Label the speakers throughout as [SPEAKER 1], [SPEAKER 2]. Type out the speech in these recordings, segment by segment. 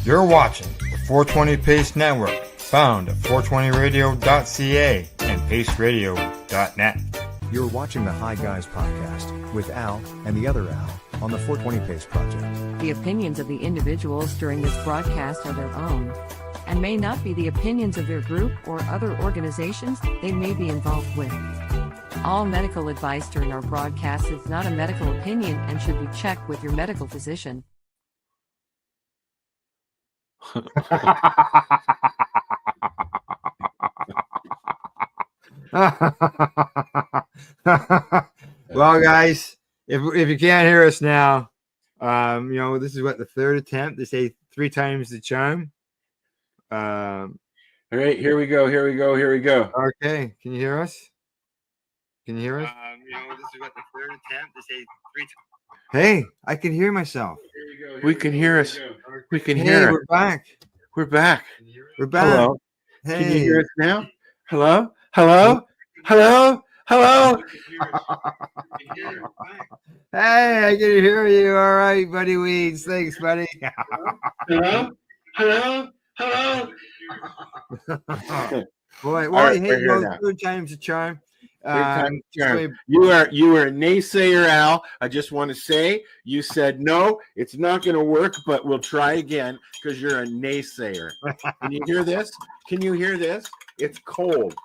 [SPEAKER 1] You're watching the 420 Pace Network, found at 420radio.ca and paceradio.net.
[SPEAKER 2] You're watching the Hi Guys podcast with Al and the other Al on the 420 Pace Project.
[SPEAKER 3] The opinions of the individuals during this broadcast are their own and may not be the opinions of their group or other organizations they may be involved with. All medical advice during our broadcast is not a medical opinion and should be checked with your medical physician.
[SPEAKER 1] Well, guys, if you can't hear us now, this is what, the third attempt. They say 3 times the charm.
[SPEAKER 4] All right, here we go.
[SPEAKER 1] Okay, can you hear us? Can you hear us? This is what, the third attempt. They say 3 times. Hey, I can hear myself.
[SPEAKER 4] We can hear us. We can hear.
[SPEAKER 1] We're back.
[SPEAKER 4] We're back.
[SPEAKER 1] We're back.
[SPEAKER 4] Hello.
[SPEAKER 1] Hey.
[SPEAKER 4] Can you hear us now? Hello? Hello? Hello? Hello?
[SPEAKER 1] Hey, I can hear you. All right, buddy Weeds. Thanks, buddy.
[SPEAKER 4] Hello? Hello? Hello?
[SPEAKER 1] Boy,
[SPEAKER 4] right,
[SPEAKER 1] hey,
[SPEAKER 4] we're here
[SPEAKER 1] go
[SPEAKER 4] now.
[SPEAKER 1] 3 times the charm.
[SPEAKER 4] You are a naysayer, Al. I just want to say you said no, it's not going to work, but we'll try again because you're a naysayer. Can you hear this? Can you hear this? It's cold.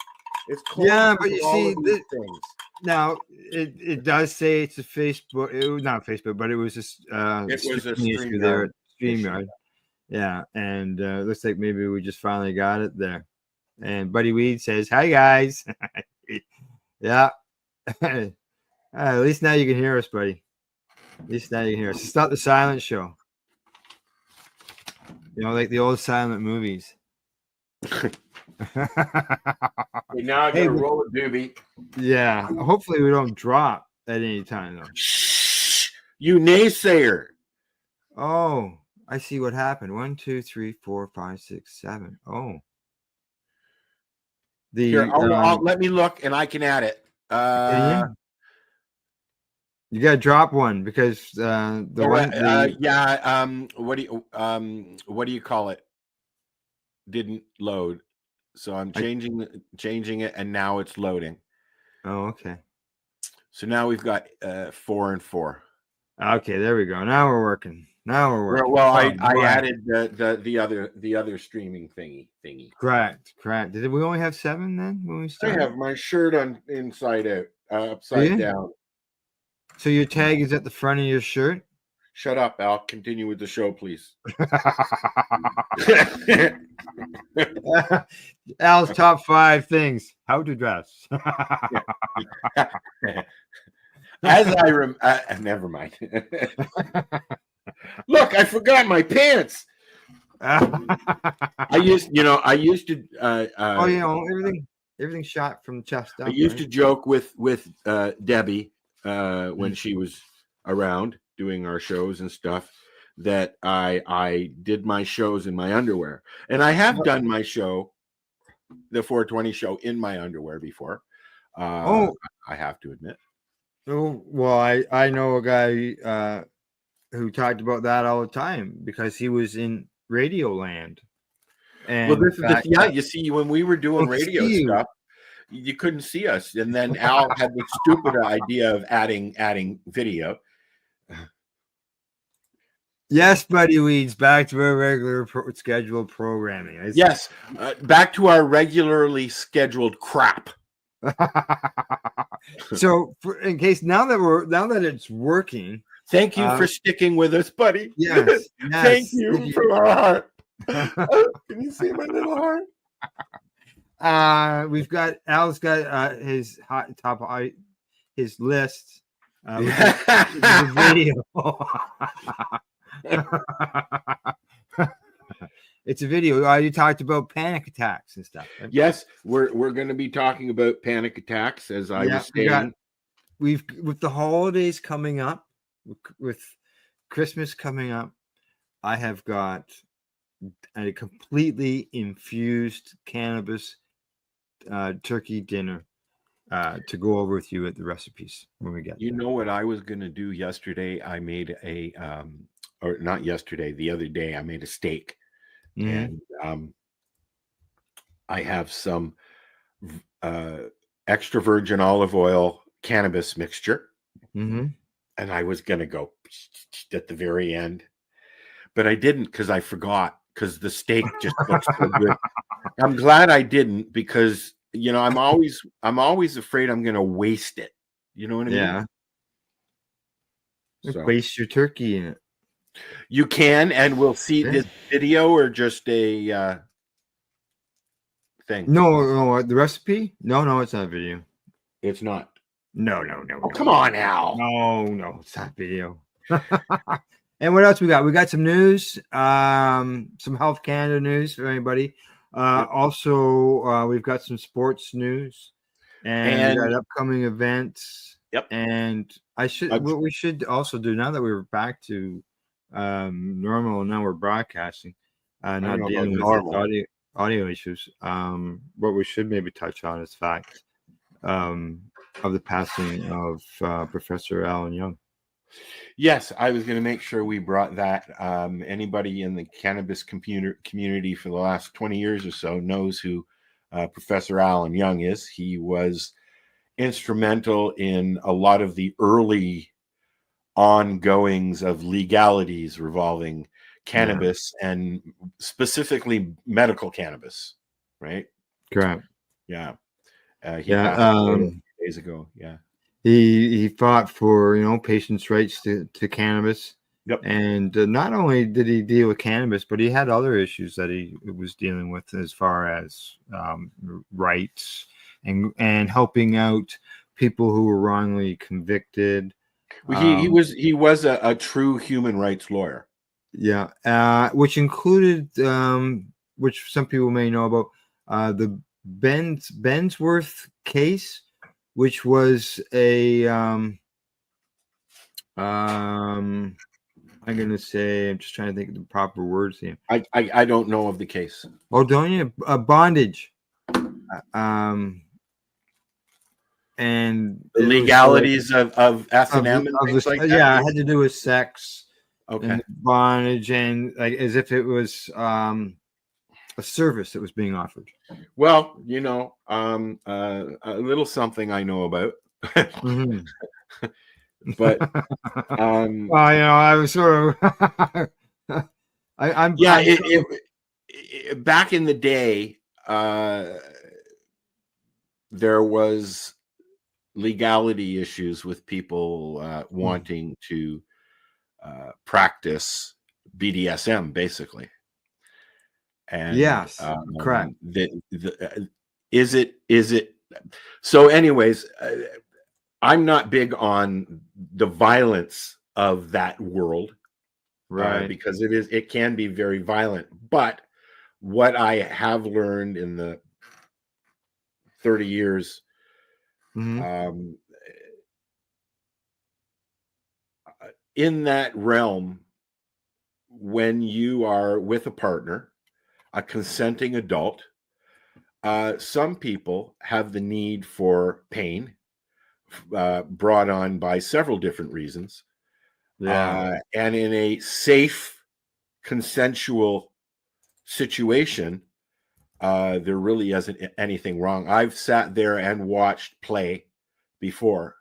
[SPEAKER 4] It's cold.
[SPEAKER 1] Yeah, but you
[SPEAKER 4] all
[SPEAKER 1] see,
[SPEAKER 4] of these things.
[SPEAKER 1] now it does say it's a Facebook. It was not Facebook, but it was just
[SPEAKER 4] It was a
[SPEAKER 1] streaming issue there at
[SPEAKER 4] StreamYard.
[SPEAKER 1] StreamYard. Yeah, and looks like maybe we just finally got it there. And Buddy Weed says, "Hi guys." Yeah. At least now you can hear us, buddy. At least now you can hear us. It's not the silent show. Like the old silent movies.
[SPEAKER 4] Now I got to roll a doobie.
[SPEAKER 1] Yeah. Hopefully we don't drop at any time, though.
[SPEAKER 4] Shh, you naysayer.
[SPEAKER 1] Oh, I see what happened. 1, 2, 3, 4, 5, 6, 7. Oh.
[SPEAKER 4] Here, let me look, and I can add it.
[SPEAKER 1] You gotta drop one because
[SPEAKER 4] what do you call it? Didn't load, so I'm changing it, and now it's loading.
[SPEAKER 1] Oh, okay.
[SPEAKER 4] So now we've got 4 and 4.
[SPEAKER 1] Okay, there we go. Now we're working.
[SPEAKER 4] Well, I added the other streaming thingy.
[SPEAKER 1] Correct. Did we only have 7 then when we
[SPEAKER 4] I
[SPEAKER 1] started?
[SPEAKER 4] have my shirt on inside out, upside down.
[SPEAKER 1] So your tag is at the front of your shirt?
[SPEAKER 4] Shut up, Al. Continue with the show, please.
[SPEAKER 1] Al's top 5 things: how to dress.
[SPEAKER 4] As never mind. Look, I forgot my pants. I used to.
[SPEAKER 1] Everything shot from the chest up.
[SPEAKER 4] I used to joke with Debbie when she was around doing our shows and stuff that I did my shows in my underwear, and I have done my show, the 420 show, in my underwear before. I have to admit.
[SPEAKER 1] Oh well, I know a guy who talked about that all the time because he was in Radio Land. And
[SPEAKER 4] you see, when we were doing radio stuff, you couldn't see us, and then Al had the stupid idea of adding video.
[SPEAKER 1] Yes, Buddy Weeds, back to our regular scheduled programming.
[SPEAKER 4] Yes, back to our regularly scheduled crap.
[SPEAKER 1] So, in case now that it's working,
[SPEAKER 4] thank you for sticking with us, buddy.
[SPEAKER 1] Yes,
[SPEAKER 4] thank you from our heart. Can you see my little heart?
[SPEAKER 1] Al's got his his list. Video. It's a video. You talked about panic attacks and stuff. Right?
[SPEAKER 4] Yes, we're going to be talking about panic attacks, as I was saying.
[SPEAKER 1] With the holidays coming up, with Christmas coming up, I have got a completely infused cannabis turkey dinner to go over with you at the recipes when we get there.
[SPEAKER 4] Know what I was going to do yesterday? I made or not yesterday, the other day, I made a steak.
[SPEAKER 1] Mhm.
[SPEAKER 4] And I have some extra virgin olive oil cannabis mixture,
[SPEAKER 1] Mhm.
[SPEAKER 4] and I was gonna go at the very end, but I didn't because I forgot because the steak just looks so good. I'm glad I didn't because I'm always afraid I'm gonna waste it. You know what I mean?
[SPEAKER 1] Yeah.
[SPEAKER 4] So
[SPEAKER 1] Waste your turkey in it.
[SPEAKER 4] you can, and we'll see
[SPEAKER 1] Yeah.
[SPEAKER 4] this video or just a thing.
[SPEAKER 1] No, the recipe? No, it's not video.
[SPEAKER 4] It's not.
[SPEAKER 1] No.
[SPEAKER 4] Oh, come on now.
[SPEAKER 1] No, it's not video. And what else we got? We got some news, some Health Canada news for anybody.
[SPEAKER 4] Yep.
[SPEAKER 1] Also, we've got some sports news, and we
[SPEAKER 4] And
[SPEAKER 1] got upcoming events.
[SPEAKER 4] Yep.
[SPEAKER 1] And what we should also do now that we're back to normal, now we're broadcasting,
[SPEAKER 4] don't
[SPEAKER 1] not
[SPEAKER 4] know
[SPEAKER 1] dealing
[SPEAKER 4] about
[SPEAKER 1] with
[SPEAKER 4] normal.
[SPEAKER 1] audio issues. What we should maybe touch on is fact of the passing of Professor Alan Young.
[SPEAKER 4] Yes, I was going to make sure we brought that. Anybody in the cannabis community for the last 20 years or so knows who Professor Alan Young is. He was instrumental in a lot of the early ongoings of legalities revolving cannabis and specifically medical cannabis, right?
[SPEAKER 1] Correct.
[SPEAKER 4] Yeah. He passed away a few days ago. Yeah.
[SPEAKER 1] He fought for patients' rights to cannabis.
[SPEAKER 4] Yep.
[SPEAKER 1] And not only did he deal with cannabis, but he had other issues that he was dealing with as far as rights and helping out people who were wrongly convicted.
[SPEAKER 4] Well, he was a true human rights lawyer.
[SPEAKER 1] Yeah, which included which some people may know about the Bensworth case, which was a I'm gonna say, I'm just trying to think of the proper words here.
[SPEAKER 4] I don't know of the case.
[SPEAKER 1] Oh, don't you? Bondage. And
[SPEAKER 4] The legalities of S&M and things like that.
[SPEAKER 1] Yeah, it had to do with sex.
[SPEAKER 4] Okay.
[SPEAKER 1] And bondage, and like as if it was a service that was being offered.
[SPEAKER 4] Well, a little something I know about.
[SPEAKER 1] Mm-hmm.
[SPEAKER 4] But
[SPEAKER 1] well, I was sort of I'm
[SPEAKER 4] back in the day, there was legality issues with people wanting to practice BDSM, basically. And
[SPEAKER 1] yes, correct.
[SPEAKER 4] Is it? So, anyways, I'm not big on the violence of that world,
[SPEAKER 1] right?
[SPEAKER 4] Because it can be very violent. But what I have learned in the 30 years, in that realm, when you are with a partner, a consenting adult, some people have the need for pain brought on by several different reasons. And in a safe, consensual situation, there really isn't anything wrong. I've sat there and watched play before.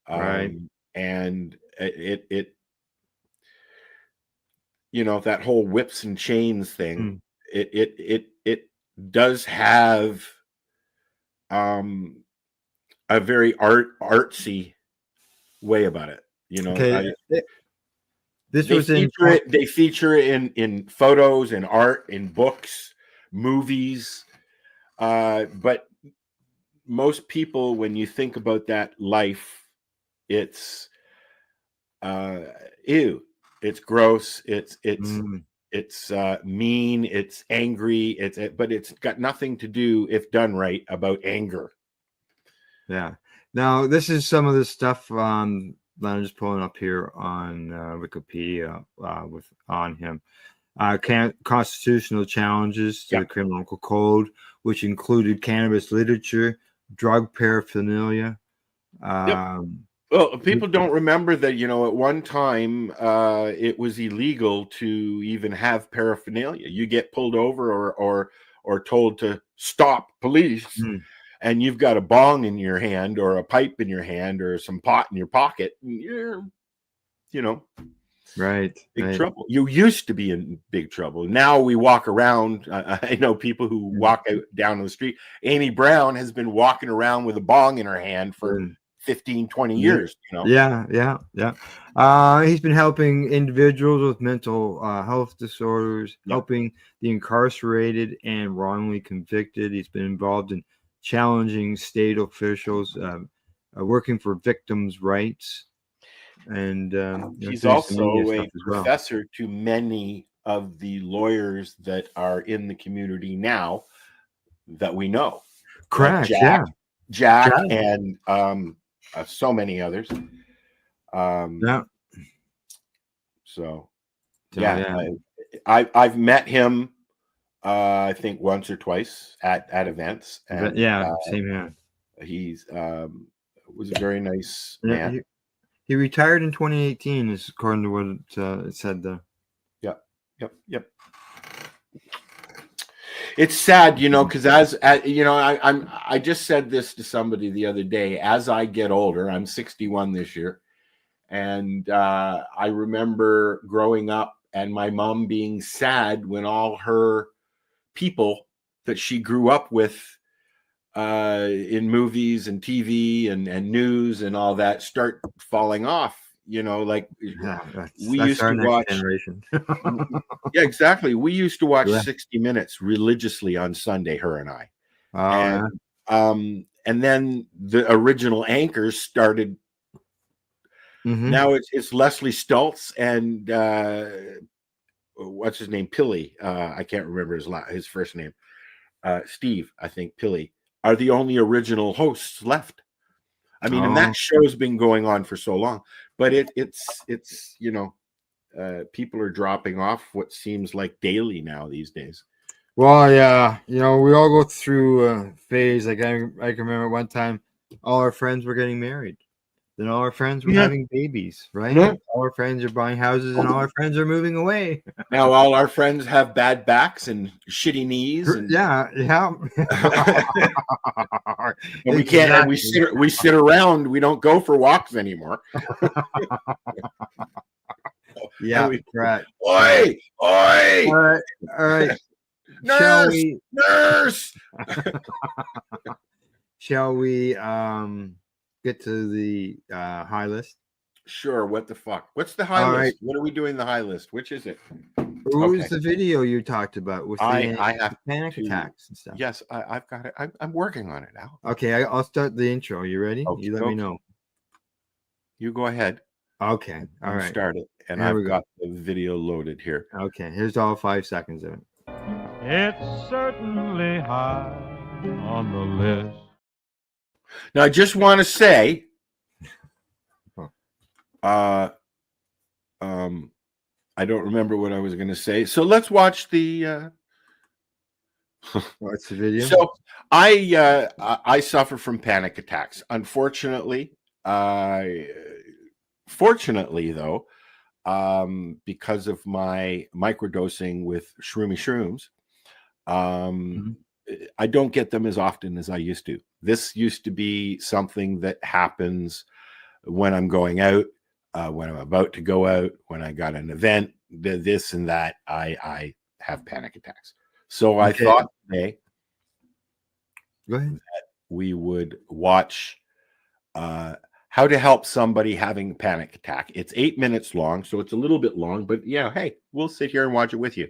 [SPEAKER 1] Right.
[SPEAKER 4] And it that whole whips and chains thing, it does have a very artsy way about it.
[SPEAKER 1] Okay.
[SPEAKER 4] They feature it in photos and art, in books, movies, but most people, when you think about that life, it's ew, it's gross, it's mean, it's angry, but it's got nothing to do, if done right, about anger.
[SPEAKER 1] Yeah. Now, this is some of the stuff that I'm just pulling up here on Wikipedia on him. Constitutional challenges to the criminal code, which included cannabis literature, drug paraphernalia,
[SPEAKER 4] Well, people don't remember that, at one time it was illegal to even have paraphernalia. You get pulled over or told to stop, police, and you've got a bong in your hand or a pipe in your hand or some pot in your pocket. You're,
[SPEAKER 1] Right.
[SPEAKER 4] big trouble. You used to be in big trouble. Now we walk around. I know people who walk out down the street. Amy Brown has been walking around with a bong in her hand for 15, 20 years.
[SPEAKER 1] Yeah. He's been helping individuals with mental health disorders, helping the incarcerated and wrongly convicted. He's been involved in challenging state officials, working for victims' rights. And
[SPEAKER 4] he's also a professor to many of the lawyers that are in the community now that we know.
[SPEAKER 1] Correct.
[SPEAKER 4] Jack and so many others. So I've met him I think once or twice at events. And
[SPEAKER 1] same here.
[SPEAKER 4] He's was a very nice man.
[SPEAKER 1] He retired in 2018, is according to what it said there.
[SPEAKER 4] Yep. It's sad, because as I just said this to somebody the other day. As I get older, I'm 61 this year, and I remember growing up and my mom being sad when all her people that she grew up with in movies and TV and news and all that start falling off. We used to watch generation. Yeah, exactly. We used to watch 60 Minutes religiously on Sunday, her and I. And then the original anchors started. Now it's Leslie Stultz and what's his name, Pilley. I can't remember his first name. Steve, I think, Pilley, are the only original hosts left. I mean, and that show's been going on for so long, but it's people are dropping off what seems like daily now these days.
[SPEAKER 1] Well, yeah, we all go through a phase. Like I can remember one time, all our friends were getting married. Then all our friends were having babies, right? Yeah. All our friends are buying houses, and all our friends are moving away.
[SPEAKER 4] Now all our friends have bad backs and shitty knees, and
[SPEAKER 1] yeah.
[SPEAKER 4] And we can't. And we sit around. We don't go for walks anymore.
[SPEAKER 1] Right.
[SPEAKER 4] Oi!
[SPEAKER 1] All right.
[SPEAKER 4] Nurse.
[SPEAKER 1] Shall we get to the high list?
[SPEAKER 4] Sure. What the fuck? What's the high list? Right. What are we doing the high list? Which is it?
[SPEAKER 1] What was the video you talked about with
[SPEAKER 4] I have
[SPEAKER 1] panic attacks and stuff?
[SPEAKER 4] Yes, I've got it. I'm working on it now.
[SPEAKER 1] Okay, I'll start the intro. You ready?
[SPEAKER 4] Okay,
[SPEAKER 1] you let me know.
[SPEAKER 4] You go ahead.
[SPEAKER 1] Okay. All right.
[SPEAKER 4] Start it. And I've got the video loaded here.
[SPEAKER 1] Okay. Here's all 5 seconds of it.
[SPEAKER 5] It's certainly high on the list.
[SPEAKER 4] Now, I just want to say, I don't remember what I was going to say. So let's watch the.
[SPEAKER 1] Watch the video.
[SPEAKER 4] So I suffer from panic attacks. Unfortunately, fortunately though, because of my microdosing with shrooms, I don't get them as often as I used to. This used to be something that happens when I'm going out, when I'm about to go out, when I got an event, this and that. I have panic attacks. So I thought today that we would watch how to help somebody having a panic attack. It's 8 minutes long, so it's a little bit long, but yeah, hey, we'll sit here and watch it with you.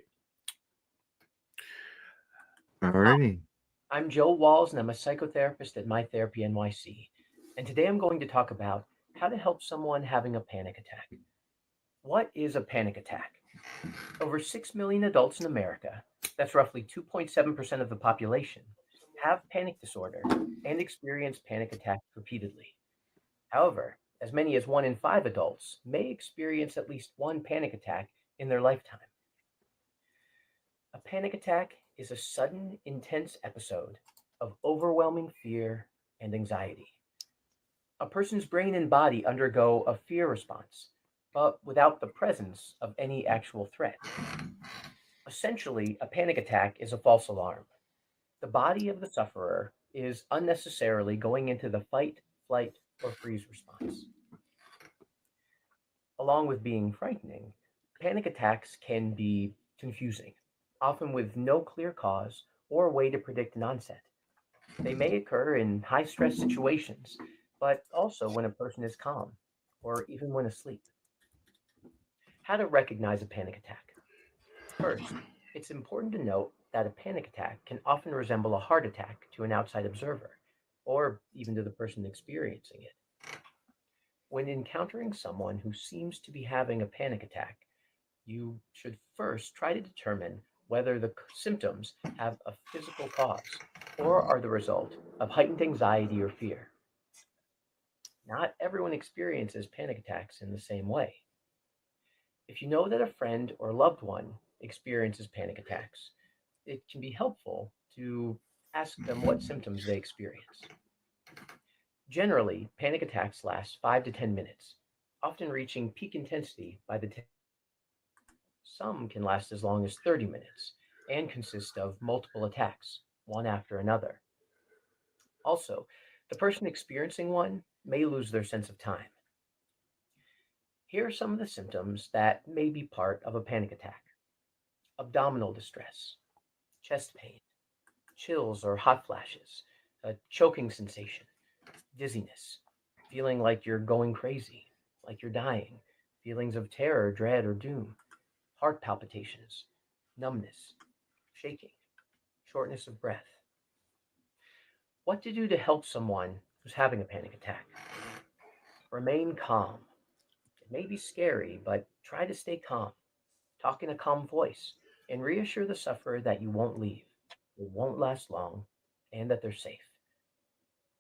[SPEAKER 1] All righty.
[SPEAKER 6] I'm Joe Walls, and I'm a psychotherapist at My Therapy NYC. And today I'm going to talk about how to help someone having a panic attack. What is a panic attack? Over 6 million adults in America, that's roughly 2.7% of the population, have panic disorder and experience panic attacks repeatedly. However, as many as 1 in 5 adults may experience at least one panic attack in their lifetime. A panic attack is a sudden, intense episode of overwhelming fear and anxiety. A person's brain and body undergo a fear response, but without the presence of any actual threat. Essentially, a panic attack is a false alarm. The body of the sufferer is unnecessarily going into the fight, flight, or freeze response. Along with being frightening, panic attacks can be confusing, often with no clear cause or way to predict an onset. They may occur in high stress situations, but also when a person is calm or even when asleep. How to recognize a panic attack? First, it's important to note that a panic attack can often resemble a heart attack to an outside observer, or even to the person experiencing it. When encountering someone who seems to be having a panic attack, you should first try to determine whether the symptoms have a physical cause or are the result of heightened anxiety or fear. Not everyone experiences panic attacks in the same way. If you know that a friend or loved one experiences panic attacks, it can be helpful to ask them what symptoms they experience. Generally, panic attacks last 5 to 10 minutes, often reaching peak intensity by the 10. Some can last as long as 30 minutes and consist of multiple attacks, one after another. Also, the person experiencing one may lose their sense of time. Here are some of the symptoms that may be part of a panic attack: abdominal distress, chest pain, chills or hot flashes, a choking sensation, dizziness, feeling like you're going crazy, like you're dying, feelings of terror, dread, or doom, heart palpitations, numbness, shaking, shortness of breath. What to do to help someone who's having a panic attack? Remain calm. It may be scary, but try to stay calm. Talk in a calm voice and reassure the sufferer that you won't leave, it won't last long, and that they're safe.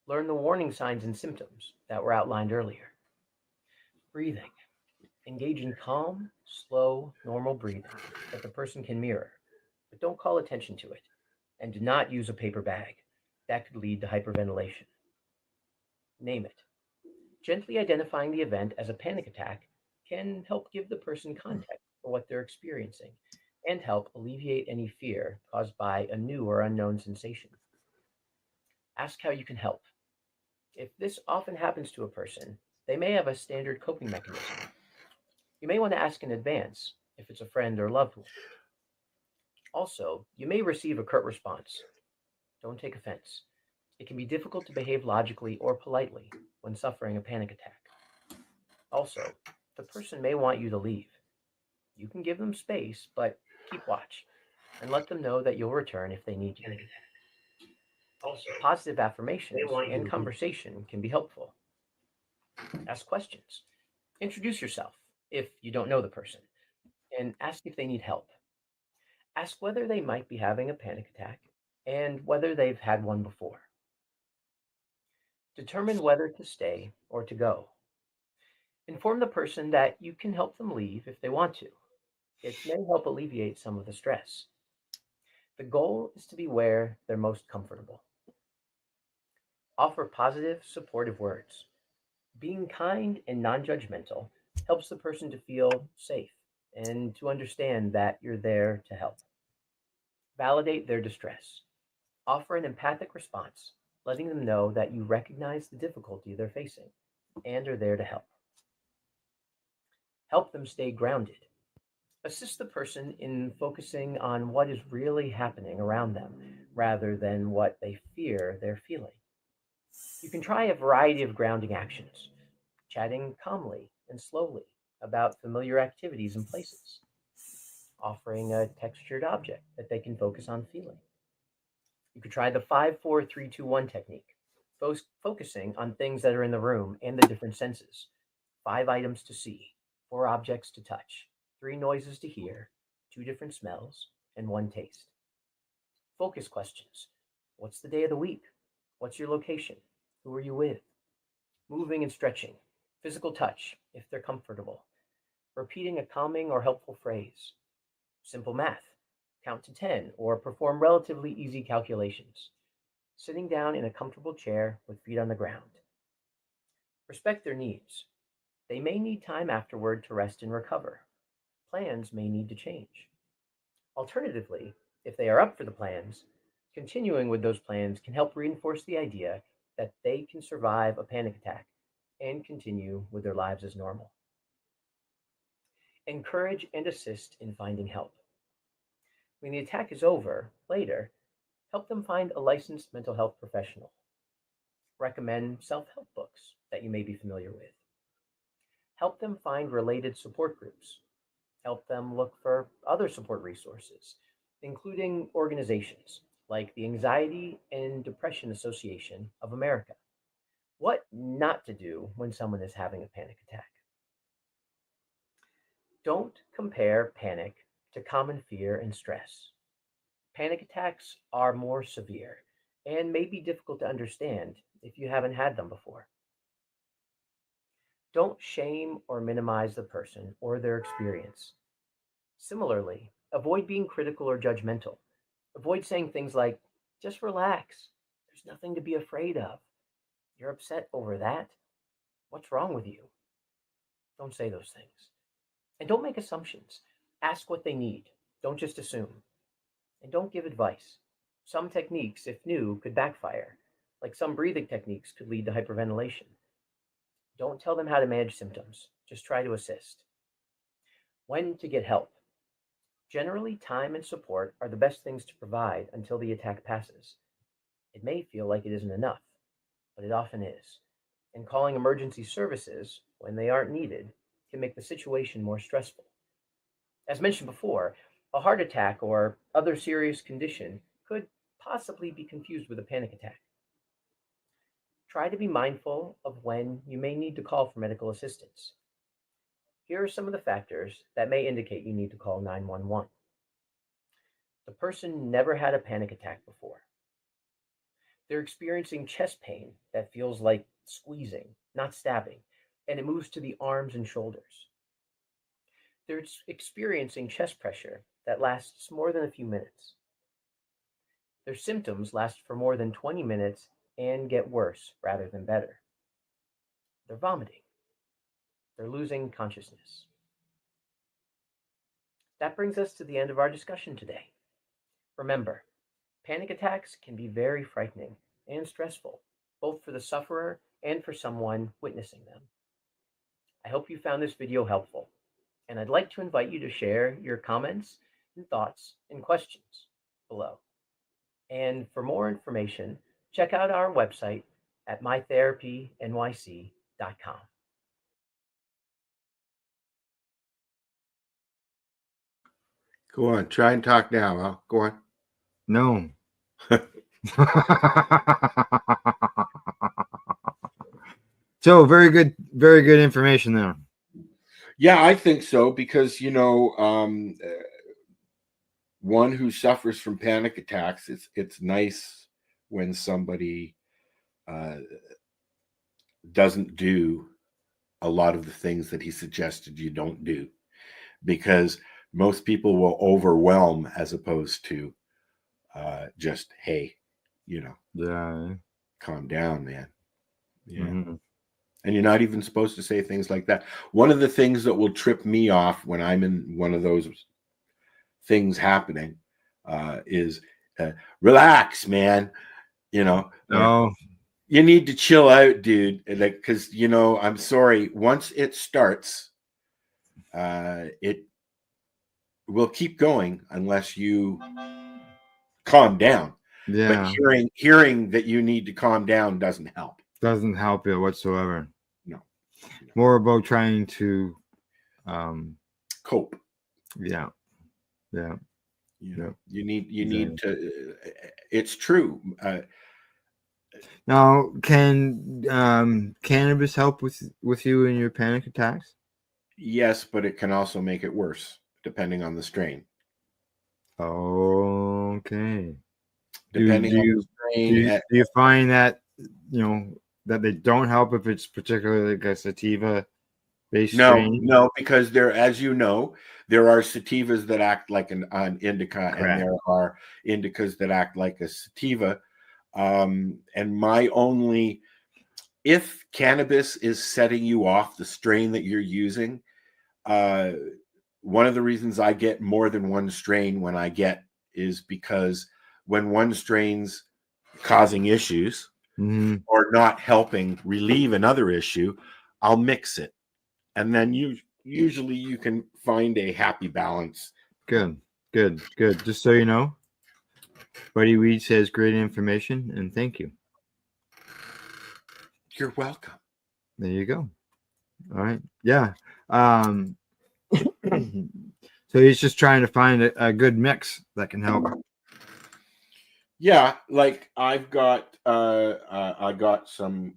[SPEAKER 6] Learn the warning signs and symptoms that were outlined earlier. Breathing. Engage in calm, slow, normal breathing that the person can mirror, but don't call attention to it. And do not use a paper bag. That could lead to hyperventilation. Name it. Gently identifying the event as a panic attack can help give the person context for what they're experiencing and help alleviate any fear caused by a new or unknown sensation. Ask how you can help. If this often happens to a person, they may have a standard coping mechanism. You may want to ask in advance if it's a friend or loved one. Also, you may receive a curt response. Don't take offense. It can be difficult to behave logically or politely when suffering a panic attack. Also, the person may want you to leave. You can give them space, but keep watch and let them know that you'll return if they need you. Also, positive affirmations and conversation can be helpful. Ask questions. Introduce yourself if you don't know the person, and ask if they need help. Ask whether they might be having a panic attack and whether they've had one before. Determine whether to stay or to go. Inform the person that you can help them leave if they want to. It may help alleviate some of the stress. The goal is to be where they're most comfortable. Offer positive, supportive words. Being kind and non-judgmental helps the person to feel safe and to understand that you're there to help. Validate their distress. Offer an empathic response, letting them know that you recognize the difficulty they're facing and are there to help. Help them stay grounded. Assist the person in focusing on what is really happening around them rather than what they fear they're feeling. You can try a variety of grounding actions, chatting calmly and slowly about familiar activities and places, offering a textured object that they can focus on feeling. You could try the 5-4-3-2-1 technique, focusing on things that are in the room and the different senses. 5 items to see, 4 objects to touch, 3 noises to hear, 2 different smells, and 1 taste. Focus questions. What's the day of the week? What's your location? Who are you with? Moving and stretching. Physical touch, if they're comfortable. Repeating a calming or helpful phrase. Simple math. Count to 10 or perform relatively easy calculations. Sitting down in a comfortable chair with feet on the ground. Respect their needs. They may need time afterward to rest and recover. Plans may need to change. Alternatively, if they are up for the plans, continuing with those plans can help reinforce the idea that they can survive a panic attack and continue with their lives as normal. Encourage and assist in finding help. When the attack is over, later, help them find a licensed mental health professional. Recommend self help books that you may be familiar with. Help them find related support groups. Help them look for other support resources, including organizations like the Anxiety and Depression Association of America. What not to do when someone is having a panic attack. Don't compare panic to common fear and stress. Panic attacks are more severe and may be difficult to understand if you haven't had them before. Don't shame or minimize the person or their experience. Similarly, avoid being critical or judgmental. Avoid saying things like, just relax. There's nothing to be afraid of. You're upset over that. What's wrong with you? Don't say those things. And don't make assumptions. Ask what they need. Don't just assume. And don't give advice. Some techniques, if new, could backfire, like some breathing techniques could lead to hyperventilation. Don't tell them how to manage symptoms. Just try to assist. When to get help. Generally, time and support are the best things to provide until the attack passes. It may feel like it isn't enough, but it often is. And calling emergency services when they aren't needed can make the situation more stressful. As mentioned before, a heart attack or other serious condition could possibly be confused with a panic attack. Try to be mindful of when you may need to call for medical assistance. Here are some of the factors that may indicate you need to call 911. The person never had a panic attack before. They're experiencing chest pain that feels like squeezing, not stabbing, and it moves to the arms and shoulders. They're experiencing chest pressure that lasts more than a few minutes. Their symptoms last for more than 20 minutes and get worse rather than better. They're vomiting. They're losing consciousness. That brings us to the end of our discussion today. Remember, panic attacks can be very frightening and stressful, both for the sufferer and for someone witnessing them. I hope you found this video helpful, and I'd like to invite you to share your comments and thoughts and questions below. And for more information, check out our website at mytherapynyc.com.
[SPEAKER 4] Go on, try and talk now. Al. Go on.
[SPEAKER 1] No. So very good information there.
[SPEAKER 4] Yeah, I think so because one who suffers from panic attacks, it's nice when somebody doesn't do a lot of the things that he suggested you don't do, because most people will overwhelm as opposed to just, hey,
[SPEAKER 1] Yeah.
[SPEAKER 4] calm down, man. Yeah.
[SPEAKER 1] Mm-hmm.
[SPEAKER 4] And you're not even supposed to say things like that. One of the things that will trip me off when I'm in one of those things happening is relax, man.
[SPEAKER 1] No.
[SPEAKER 4] You need to chill out, dude. Like, because I'm sorry. Once it starts, it will keep going unless you calm down.
[SPEAKER 1] Yeah.
[SPEAKER 4] But hearing that you need to calm down doesn't help.
[SPEAKER 1] Doesn't help you whatsoever.
[SPEAKER 4] No.
[SPEAKER 1] More about trying to
[SPEAKER 4] cope.
[SPEAKER 1] Yeah.
[SPEAKER 4] You need to. It's true.
[SPEAKER 1] Now, can cannabis help with you in your panic attacks?
[SPEAKER 4] Yes, but it can also make it worse depending on the strain.
[SPEAKER 1] Okay.
[SPEAKER 4] Depending on the strain.
[SPEAKER 1] Do you find that that they don't help if it's particularly like a sativa based strain?
[SPEAKER 4] No, because there are sativas that act like an indica. Correct. And there are indicas that act like a sativa. And my only if cannabis is setting you off the strain that you're using, one of the reasons I get more than one strain when I get is because when one strain's causing issues or not helping relieve another issue, I'll mix it. And then usually you can find a happy balance.
[SPEAKER 1] Good. Just so you know, Buddy Weed says great information, and thank you.
[SPEAKER 4] You're welcome.
[SPEAKER 1] There you go. All right. Yeah. So he's just trying to find a good mix that can help.
[SPEAKER 4] Yeah, like I've got I got some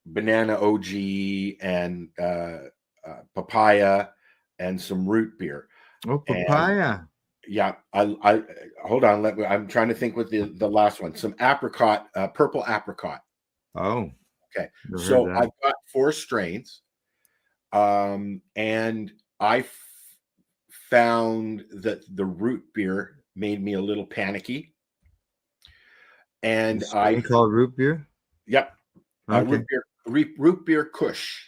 [SPEAKER 4] banana OG and papaya and some root beer.
[SPEAKER 1] Oh, papaya.
[SPEAKER 4] Yeah, I hold on. I'm trying to think with the last one. Some apricot, purple apricot.
[SPEAKER 1] Oh,
[SPEAKER 4] okay.
[SPEAKER 1] never
[SPEAKER 4] So
[SPEAKER 1] heard that.
[SPEAKER 4] I've got 4 strains, and I found that the root beer made me a little panicky, and I
[SPEAKER 1] called root beer.
[SPEAKER 4] Yep,
[SPEAKER 1] Okay.
[SPEAKER 4] root beer Kush.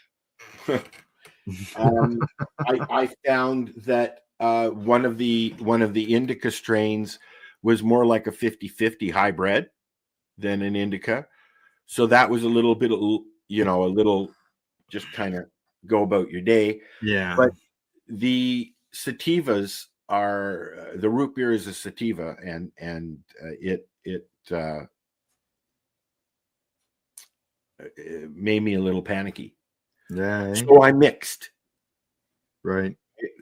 [SPEAKER 4] I found that one of the indica strains was more like a 50-50 hybrid than an indica, so that was a little bit of, a little just kind of go about your day.
[SPEAKER 1] Yeah,
[SPEAKER 4] but the sativas are the root beer is a sativa, and it made me a little panicky.
[SPEAKER 1] Yeah.
[SPEAKER 4] So I mixed.
[SPEAKER 1] Right.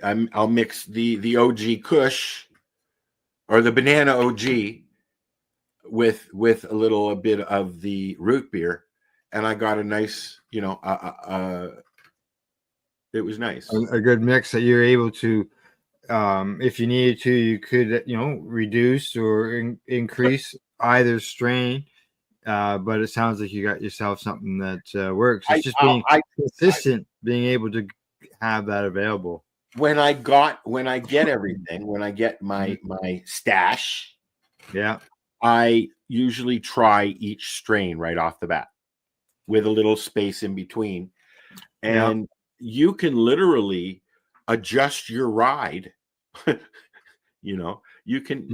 [SPEAKER 4] I'll mix the OG Kush or the banana OG with a little bit of the root beer, and I got a nice, it was nice.
[SPEAKER 1] A good mix that you're able to, if you needed to, you could, reduce or increase either strain. But it sounds like you got yourself something that works. It's just being consistent, being able to have that available.
[SPEAKER 4] When I get everything, when I get my stash,
[SPEAKER 1] yeah,
[SPEAKER 4] I usually try each strain right off the bat with a little space in between, and you can literally adjust your ride. You can,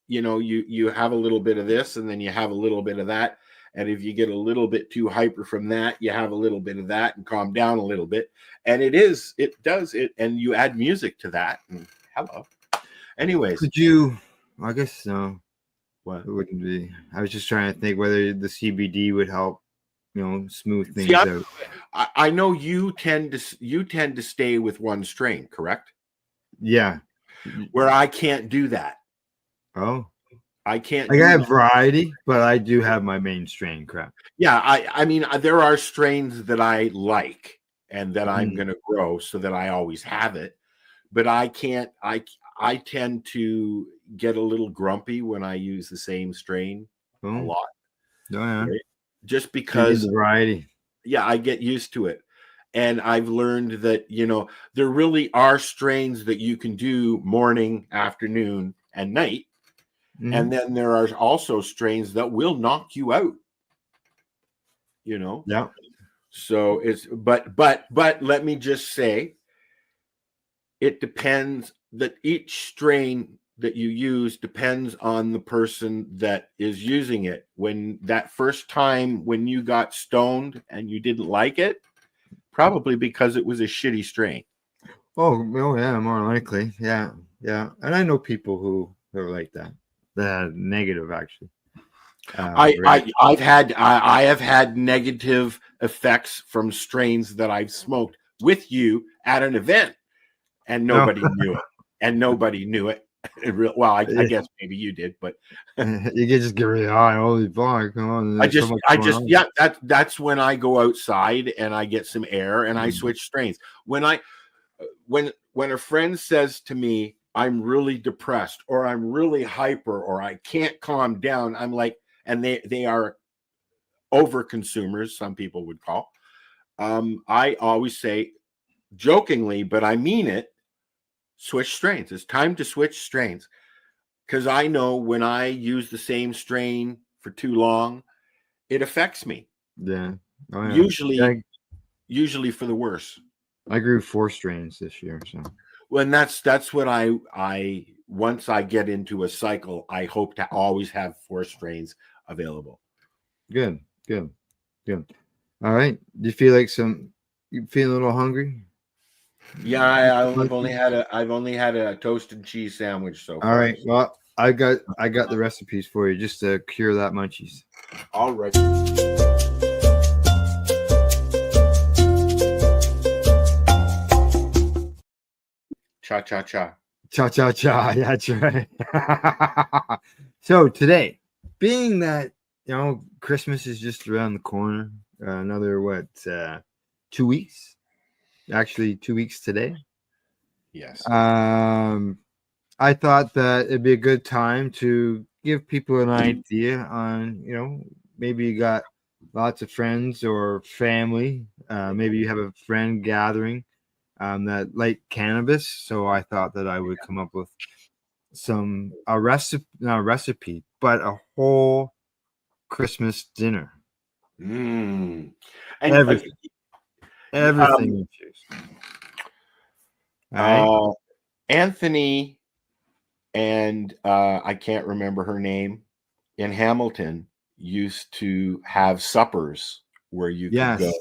[SPEAKER 4] you have a little bit of this, and then you have a little bit of that. And if you get a little bit too hyper from that, you have a little bit of that and calm down a little bit. And it does it. And you add music to that. And hello. Anyways.
[SPEAKER 1] Could you, I guess no.
[SPEAKER 4] What?
[SPEAKER 1] It wouldn't be. I was just trying to think whether the CBD would help, smooth things out.
[SPEAKER 4] I know you tend to stay with one strain, correct?
[SPEAKER 1] Yeah.
[SPEAKER 4] Where I can't do that.
[SPEAKER 1] Oh.
[SPEAKER 4] I can't.
[SPEAKER 1] I have variety, but I do have my main strain crap.
[SPEAKER 4] Yeah, I mean, there are strains that I like and that I'm going to grow so that I always have it, but I can't. I tend to get a little grumpy when I use the same strain a lot.
[SPEAKER 1] Oh, yeah.
[SPEAKER 4] Right? Just because
[SPEAKER 1] the variety.
[SPEAKER 4] Yeah, I get used to it. And I've learned that, there really are strains that you can do morning, afternoon, and night. And then there are also strains that will knock you out.
[SPEAKER 1] Yeah.
[SPEAKER 4] So but let me just say, it depends, that each strain that you use depends on the person that is using it. When that first time when you got stoned and you didn't like it, probably because it was a shitty strain.
[SPEAKER 1] Oh yeah, more likely. Yeah. And I know people who are like that. Negative, actually.
[SPEAKER 4] I have had negative effects from strains that I've smoked with you at an event, and nobody knew it. Well, I guess maybe you did, but
[SPEAKER 1] you can just get really high. Holy fuck! Come on,
[SPEAKER 4] that's when I go outside and I get some air and I switch strains. When a friend says to me, I'm really depressed, or I'm really hyper, or I can't calm down, I'm like, and they are over consumers, some people would call. I always say, jokingly, but I mean it, switch strains. It's time to switch strains, because I know when I use the same strain for too long, it affects me.
[SPEAKER 1] Yeah. Oh, yeah.
[SPEAKER 4] Usually for the worse.
[SPEAKER 1] I grew 4 strains this year, so.
[SPEAKER 4] Well, and that's what I once I get into a cycle, I hope to always have 4 strains available.
[SPEAKER 1] Good. All right. Do you feel like you feel a little hungry?
[SPEAKER 4] Yeah, I've only had a toasted cheese sandwich so far.
[SPEAKER 1] All right. Well, I got the recipes for you just to cure that munchies.
[SPEAKER 4] All right. Cha cha cha.
[SPEAKER 1] Cha cha cha. That's right. So today, being that Christmas is just around the corner, another 2 weeks? Actually, 2 weeks today.
[SPEAKER 4] Yes.
[SPEAKER 1] I thought that it'd be a good time to give people an idea on, maybe you got lots of friends or family. Maybe you have a friend gathering that like cannabis. So I thought that I would come up with a recipe, but a whole Christmas dinner.
[SPEAKER 4] And
[SPEAKER 1] everything infused. Right?
[SPEAKER 4] Anthony and I can't remember her name in Hamilton used to have suppers where you could go.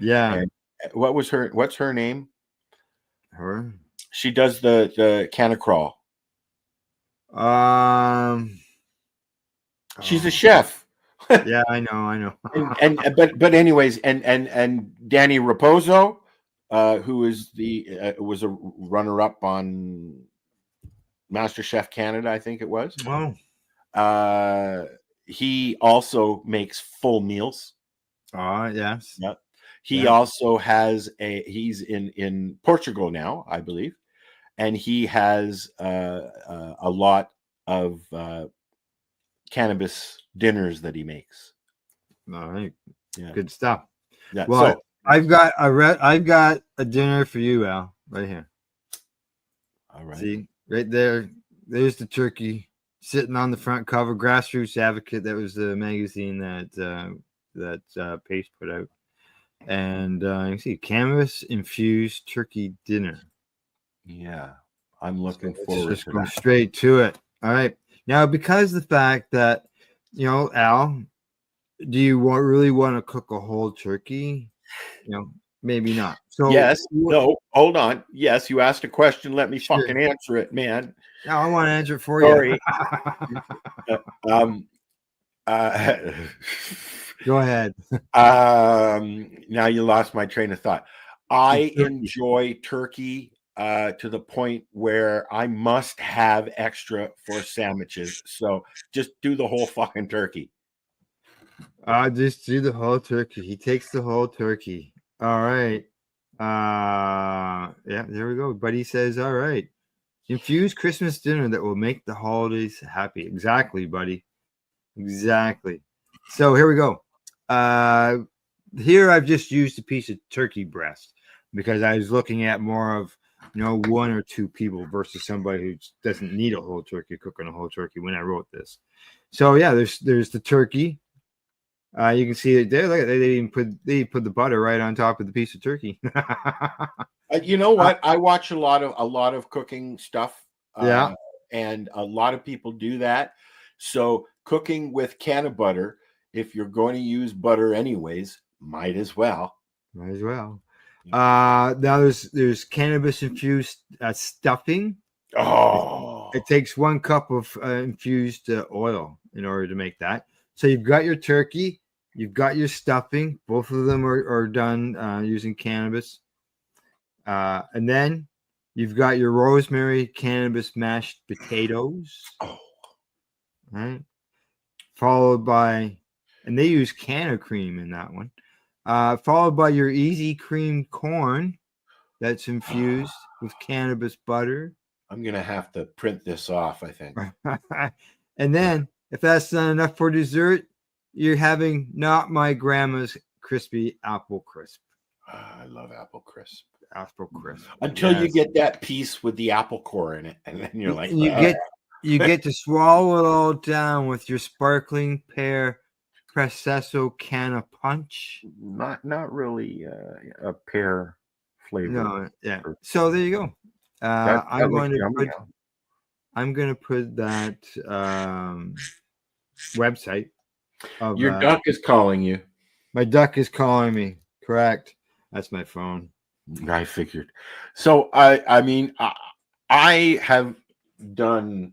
[SPEAKER 1] Yeah.
[SPEAKER 4] And what's her name?
[SPEAKER 1] Her?
[SPEAKER 4] She does the canna crawl. She's a chef.
[SPEAKER 1] Yeah, I know.
[SPEAKER 4] but anyways, and Danny Raposo, who is was a runner-up on MasterChef Canada, I think it was.
[SPEAKER 1] Wow.
[SPEAKER 4] He also makes full meals.
[SPEAKER 1] Yes.
[SPEAKER 4] Yep. He also has he's in Portugal now, I believe, and he has a lot of cannabis dinners that he makes.
[SPEAKER 1] All right.
[SPEAKER 4] Yeah.
[SPEAKER 1] Good stuff.
[SPEAKER 4] Yeah.
[SPEAKER 1] Well,
[SPEAKER 4] so
[SPEAKER 1] I've got a dinner for you, Al, right here.
[SPEAKER 4] All right.
[SPEAKER 1] See, right there. There's the turkey sitting on the front cover. Grassroots Advocate. That was the magazine that Pace put out. And you can see cannabis infused turkey dinner.
[SPEAKER 4] Yeah, I'm looking forward
[SPEAKER 1] just
[SPEAKER 4] to
[SPEAKER 1] go
[SPEAKER 4] that.
[SPEAKER 1] straight to it. All right. Now, because the fact that, Al, do you really want to cook a whole turkey? Maybe not. So
[SPEAKER 4] yes. No, hold on. Yes, you asked a question. Let me
[SPEAKER 1] Sure.
[SPEAKER 4] fucking answer it, man.
[SPEAKER 1] No, I want to answer it for
[SPEAKER 4] Sorry.
[SPEAKER 1] you. Go ahead.
[SPEAKER 4] Now you lost my train of thought. I enjoy turkey to the point where I must have extra for sandwiches. So just do the whole fucking turkey.
[SPEAKER 1] Just do the whole turkey. He takes the whole turkey. All right. Yeah, there we go. Buddy says, all right. Infused Christmas dinner that will make the holidays happy. Exactly, buddy. Exactly. So here we go. Here I've just used a piece of turkey breast because I was looking at more of 1 or 2 people versus somebody who doesn't need a whole turkey, cooking a whole turkey when I wrote this. So yeah, there's the turkey. You can see it there. Look at they put the butter right on top of the piece of turkey.
[SPEAKER 4] You know what? I watch a lot of cooking stuff.
[SPEAKER 1] Yeah,
[SPEAKER 4] and a lot of people do that. So cooking with can of butter, if you're going to use butter anyways, might as well.
[SPEAKER 1] Now there's cannabis infused stuffing.
[SPEAKER 4] Oh,
[SPEAKER 1] it takes 1 cup of infused oil in order to make that. So you've got your turkey, you've got your stuffing. Both of them are done using cannabis. And then you've got your rosemary cannabis mashed potatoes.
[SPEAKER 4] Oh.
[SPEAKER 1] Right. Followed by, and they use canna cream in that one. Followed by your easy cream corn that's infused with cannabis butter.
[SPEAKER 4] I'm going to have to print this off, I think.
[SPEAKER 1] And then, if that's not enough for dessert, you're having not my grandma's crispy apple crisp.
[SPEAKER 4] I love apple crisp.
[SPEAKER 1] Apple crisp.
[SPEAKER 4] Until you get that piece with the apple core in it, and then you're like,
[SPEAKER 1] you get to swallow it all down with your sparkling pear Processo Canna Punch.
[SPEAKER 4] Not really a pear flavor.
[SPEAKER 1] No, yeah. So there you go.
[SPEAKER 4] That
[SPEAKER 1] I'm
[SPEAKER 4] looks
[SPEAKER 1] going to
[SPEAKER 4] yummy,
[SPEAKER 1] put.
[SPEAKER 4] Al.
[SPEAKER 1] I'm going to put that website of
[SPEAKER 4] Your duck is calling you.
[SPEAKER 1] my duck is calling me. Correct. That's my phone.
[SPEAKER 4] I figured. So I mean, I have done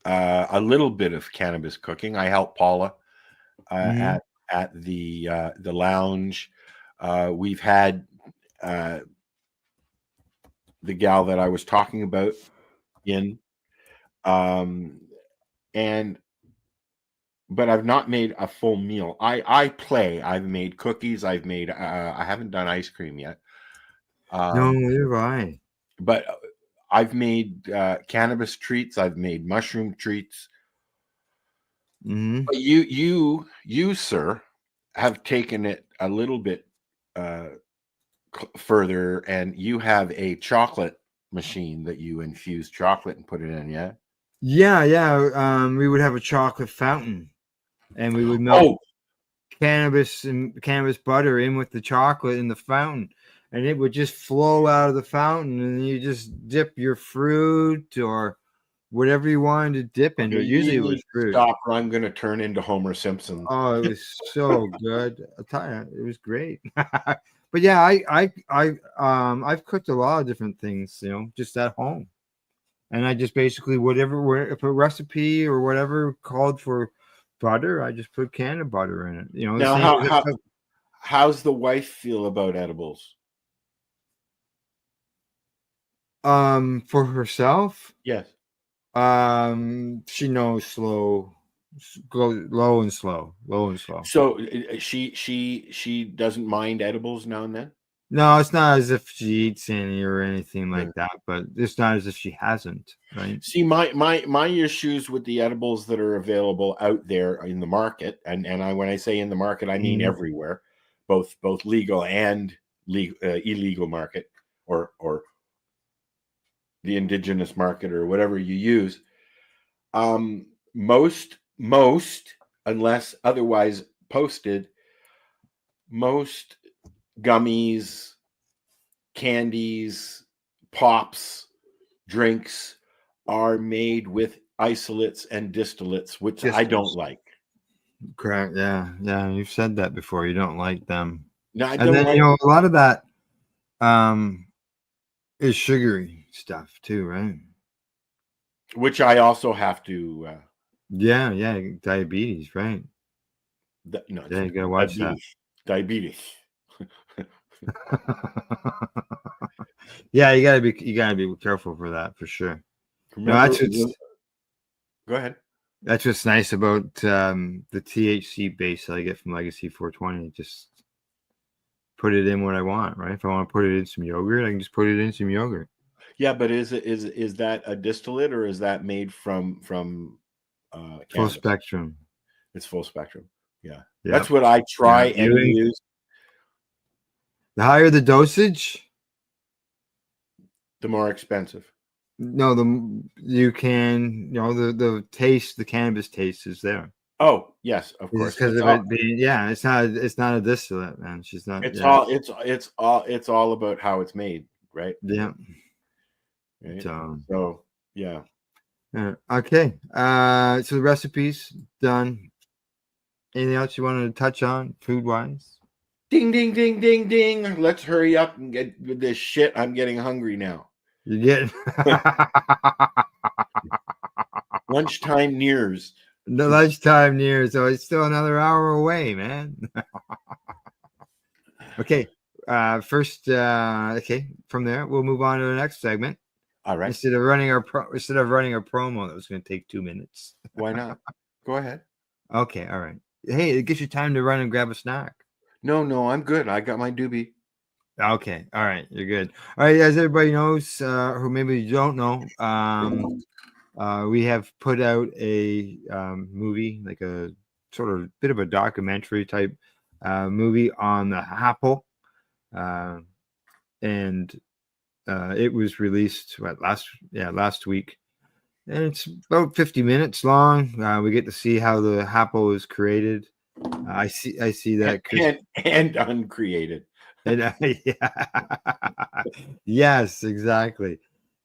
[SPEAKER 4] a little bit of cannabis cooking. I help Paula
[SPEAKER 1] Mhm.
[SPEAKER 4] at the lounge. We've had the gal that I was talking about in, and but I've not made a full meal. I play. I've made cookies. I've made. I haven't done ice cream yet.
[SPEAKER 1] No, you're right.
[SPEAKER 4] But I've made cannabis treats. I've made mushroom treats.
[SPEAKER 1] Hmm.
[SPEAKER 4] But you, sir, have taken it a little bit further, and you have a chocolate machine that you infuse chocolate and put it in. Yeah.
[SPEAKER 1] Yeah. We would have a chocolate fountain, and we would melt
[SPEAKER 4] Oh,
[SPEAKER 1] cannabis and cannabis butter in with the chocolate in the fountain, and it would just flow out of the fountain, and you just dip your fruit or whatever you wanted to dip into.
[SPEAKER 4] okay,
[SPEAKER 1] Usually
[SPEAKER 4] you
[SPEAKER 1] it
[SPEAKER 4] need
[SPEAKER 1] was
[SPEAKER 4] to
[SPEAKER 1] fruit.
[SPEAKER 4] stop, or I'm going to turn into Homer Simpson.
[SPEAKER 1] Oh, it was so good. I'll tell you, it was great. But yeah, I've cooked a lot of different things, just at home. And I just basically if a recipe or whatever called for butter, I just put canned butter in it. The
[SPEAKER 4] Now,
[SPEAKER 1] same.
[SPEAKER 4] how's the wife feel about edibles?
[SPEAKER 1] For herself,
[SPEAKER 4] Yes.
[SPEAKER 1] she knows go low and slow.
[SPEAKER 4] So she doesn't mind edibles now and then.
[SPEAKER 1] No, it's not as if she eats any or anything
[SPEAKER 4] Yeah.
[SPEAKER 1] like that, but it's not as if she hasn't, right?
[SPEAKER 4] See, my issues with the edibles that are available out there in the market, and when I say in the market, I mean
[SPEAKER 1] Mhm.
[SPEAKER 4] everywhere, both legal and illegal market, or the indigenous market, or whatever you use. Most, unless otherwise posted, most gummies, candies, pops, drinks are made with isolates and distillates, which I don't
[SPEAKER 1] Distillates.
[SPEAKER 4] like.
[SPEAKER 1] Correct. Yeah. You've said that before. You don't like them,
[SPEAKER 4] No, I
[SPEAKER 1] and
[SPEAKER 4] don't
[SPEAKER 1] then
[SPEAKER 4] like.
[SPEAKER 1] a lot of that is sugary stuff too, right?
[SPEAKER 4] Which I also have to.
[SPEAKER 1] Yeah. Diabetes, right?
[SPEAKER 4] No, it's
[SPEAKER 1] Yeah, you gotta watch that.
[SPEAKER 4] Diabetes.
[SPEAKER 1] Yeah, you gotta be careful for that for sure. No,
[SPEAKER 4] Remember? Go ahead.
[SPEAKER 1] that's what's nice about the THC base that I get from Legacy 420. Just put it in what I want, right? If I want to put it in some yogurt, I can just put it in some yogurt.
[SPEAKER 4] Yeah, but is that a distillate, or is that made from
[SPEAKER 1] Full
[SPEAKER 4] cannabis?
[SPEAKER 1] spectrum.
[SPEAKER 4] It's full spectrum. Yeah,
[SPEAKER 1] Yep.
[SPEAKER 4] that's what I try
[SPEAKER 1] Yeah,
[SPEAKER 4] and use.
[SPEAKER 1] The higher the dosage,
[SPEAKER 4] The more expensive.
[SPEAKER 1] no, you can, the taste, the cannabis taste is there.
[SPEAKER 4] Oh yes, of course.
[SPEAKER 1] Because of it being, yeah, it's not a distillate, man. She's not.
[SPEAKER 4] It's
[SPEAKER 1] Yeah.
[SPEAKER 4] it's all about how it's made, right?
[SPEAKER 1] Yeah.
[SPEAKER 4] Right?
[SPEAKER 1] So
[SPEAKER 4] yeah.
[SPEAKER 1] okay. So the recipe's done. Anything else you wanted to touch on, food wise?
[SPEAKER 4] Ding ding ding ding ding. Let's hurry up and get with this shit. I'm getting hungry now.
[SPEAKER 1] You get
[SPEAKER 4] Lunchtime nears.
[SPEAKER 1] the lunchtime near, so it's still another hour away, man. Okay. First, okay. From there, we'll move on to the next segment.
[SPEAKER 4] All right.
[SPEAKER 1] Instead of running our promo that was going to take 2 minutes.
[SPEAKER 4] Why not? Go ahead.
[SPEAKER 1] Okay. All right. Hey, it gives you time to run and grab a snack.
[SPEAKER 4] No, I'm good. I got my doobie.
[SPEAKER 1] Okay. All right. You're good. All right. As everybody knows, who maybe you don't know, we have put out a movie, like a sort of bit of a documentary type movie on the Apple. And it was released last week. And it's about 50 minutes long. We get to see how the Apple is created. I see that, Chris.
[SPEAKER 4] and uncreated.
[SPEAKER 1] And, yeah. Yes, exactly.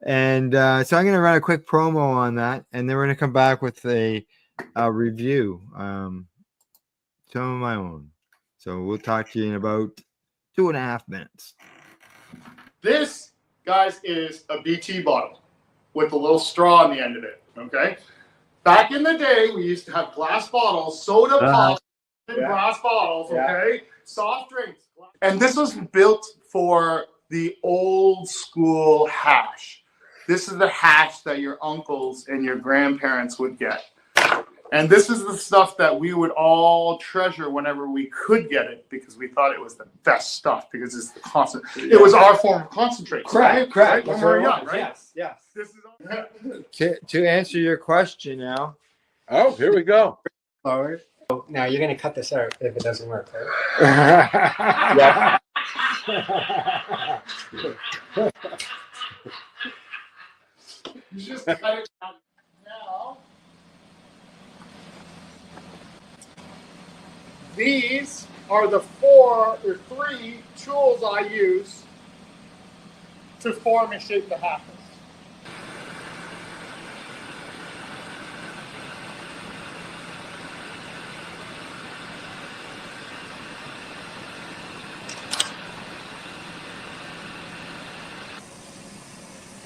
[SPEAKER 1] And so I'm going to run a quick promo on that, and then we're going to come back with a review, some of my own. So we'll talk to you in about 2.5 minutes.
[SPEAKER 7] This, guys, is a BT bottle with a little straw on the end of it, okay? Back in the day, we used to have glass bottles, soda pop in glass bottles, okay? Soft drinks. And this was built for the old school hash. This is the hash that your uncles and your grandparents would get. And this is the stuff that we would all treasure whenever we could get it, because we thought it was the best stuff, because it's the constant. It was our form of concentrate.
[SPEAKER 6] Correct.
[SPEAKER 7] Right? When we were young, right?
[SPEAKER 6] Yes.
[SPEAKER 7] This is
[SPEAKER 1] To answer your question now.
[SPEAKER 4] Oh, here we go.
[SPEAKER 8] Forward. Now you're going to cut this out if it doesn't work, right?
[SPEAKER 7] you just cut it out now. These are the 3 tools I use to form and shape the happers.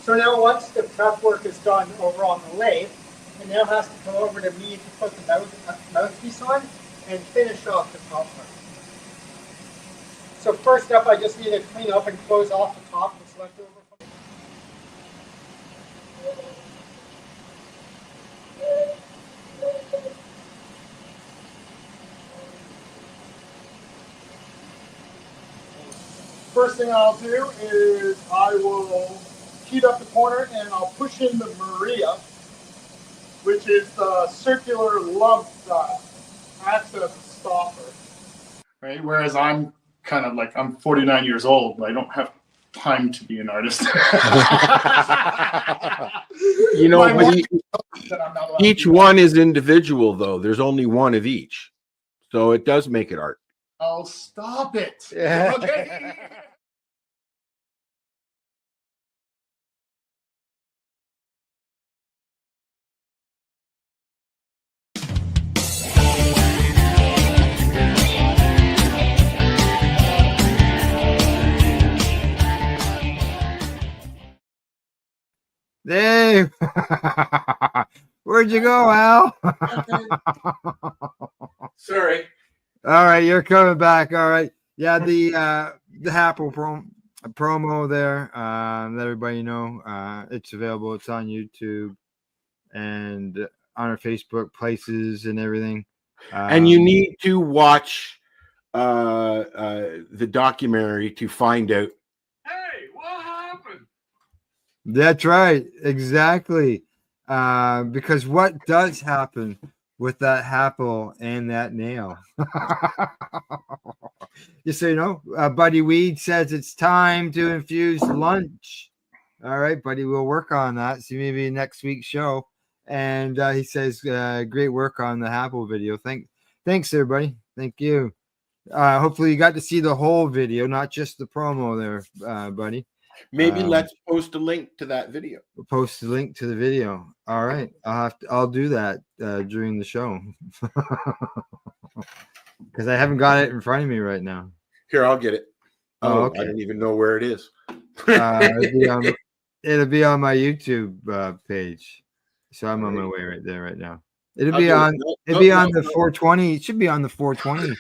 [SPEAKER 8] So now once the prep work is done over on the lathe, it now has to come over to me to put the mouthpiece on and finish off the top part. So first up, I just need to clean up and close off the top that's left over.
[SPEAKER 7] First thing I'll do is I will heat up the corner and I'll push in the Maria, which is the circular love that acts as a stopper. Right? Whereas I'm kind of like, I'm 49 years old, but I don't have time to be an artist.
[SPEAKER 4] You know, but each one is individual, though. There's only one of each. So it does make it art.
[SPEAKER 7] Oh, stop it. Okay.
[SPEAKER 1] Hey, where'd you go, Al?
[SPEAKER 4] Sorry.
[SPEAKER 1] All right, you're coming back. All right, yeah, the Apple promo there. Let everybody know it's available. It's on YouTube and on our Facebook places and everything.
[SPEAKER 4] And you need to watch the documentary to find out. Hey, what happened?
[SPEAKER 1] That's right, exactly. Because what does happen with that apple and that nail? Just so you know, Buddy Weed says it's time to infuse lunch. All right, Buddy, we'll work on that. See, maybe next week's show. And he says, great work on the apple video. Thanks, everybody. Thank you. Hopefully you got to see the whole video, not just the promo there, Buddy.
[SPEAKER 4] Maybe let's post a link to that video.
[SPEAKER 1] We'll post a link to the video. All right, I'll do that during the show because I haven't got it in front of me right now.
[SPEAKER 4] Here, I'll get it.
[SPEAKER 1] Oh, okay.
[SPEAKER 4] I don't even know where it is.
[SPEAKER 1] It'll be on my YouTube page, so I'm on my way right there right now. It'll be on the 420. It should be on the 420.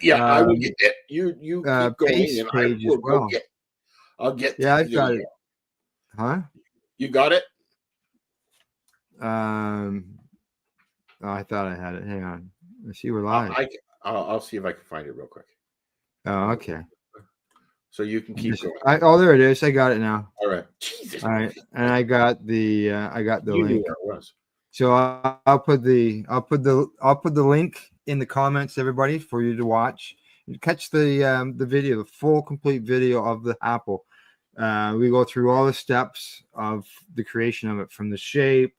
[SPEAKER 4] Yeah, I will get it. You keep going,
[SPEAKER 1] page
[SPEAKER 4] and I
[SPEAKER 1] as
[SPEAKER 4] will
[SPEAKER 1] well.
[SPEAKER 4] go get. I'll get.
[SPEAKER 1] Yeah, I've got it. Huh?
[SPEAKER 4] You got it?
[SPEAKER 1] I thought I had it. Hang on. Let's see, we're live.
[SPEAKER 4] I'll see if I can find it real quick.
[SPEAKER 1] Oh, okay.
[SPEAKER 4] So you can keep going.
[SPEAKER 1] Oh, there it is. I got it now.
[SPEAKER 4] All right. Jesus.
[SPEAKER 1] All right, and I got the
[SPEAKER 4] You knew
[SPEAKER 1] link.
[SPEAKER 4] where it was.
[SPEAKER 1] So I'll put the link in the comments, everybody, for you to watch. You catch the video, the full complete video of the apple. We go through all the steps of the creation of it, from the shape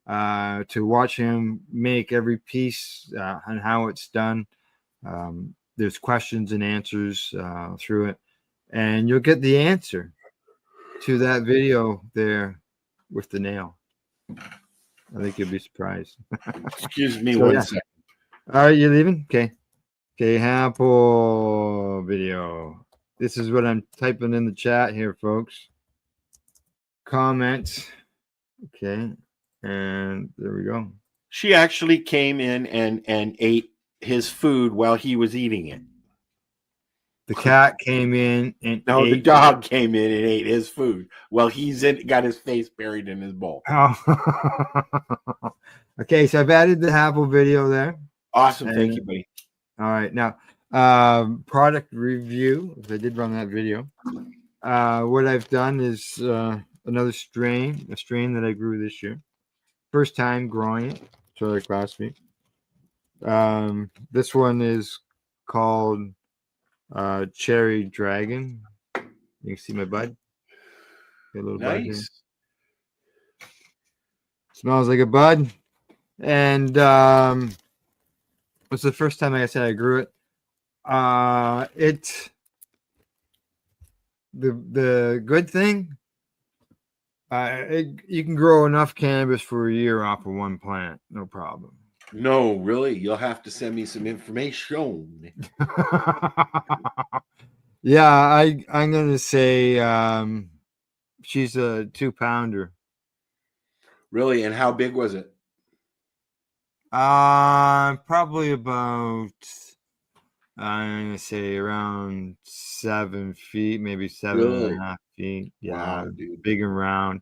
[SPEAKER 1] to watch him make every piece and how it's done. There's questions and answers through it, and you'll get the answer to that video there with the nail. I think you'll be surprised.
[SPEAKER 4] Excuse me
[SPEAKER 1] So,
[SPEAKER 4] one
[SPEAKER 1] yeah.
[SPEAKER 4] second.
[SPEAKER 1] All right, you leaving? Okay. Apple video. This is what I'm typing in the chat here, folks. Comments. Okay. And there we go.
[SPEAKER 4] She actually came in and ate his food while he was eating it.
[SPEAKER 1] The cat came in and
[SPEAKER 4] No,
[SPEAKER 1] ate.
[SPEAKER 4] the dog came in and ate his food while he's got his face buried in his bowl.
[SPEAKER 1] Oh. Okay, so I've added the Apple video there.
[SPEAKER 4] Awesome. Thank you, buddy.
[SPEAKER 1] All right. Now, product review. I did run that video. What I've done is another strain, a strain that I grew this year. First time growing it, so like last week. This one is called Cherry Dragon. You can see my bud. Got a little bud here.
[SPEAKER 4] Nice.
[SPEAKER 1] Smells like a bud. And it's the first time, like I said, I grew it. The good thing, you can grow enough cannabis for a year off of one plant, no problem.
[SPEAKER 4] No, really, you'll have to send me some information.
[SPEAKER 1] Yeah, I'm gonna say she's a 2-pounder.
[SPEAKER 4] Really, and how big was it?
[SPEAKER 1] Probably about I'm gonna say around 7 feet, maybe 7.5 feet. Yeah,
[SPEAKER 4] Wow, dude.
[SPEAKER 1] big and round.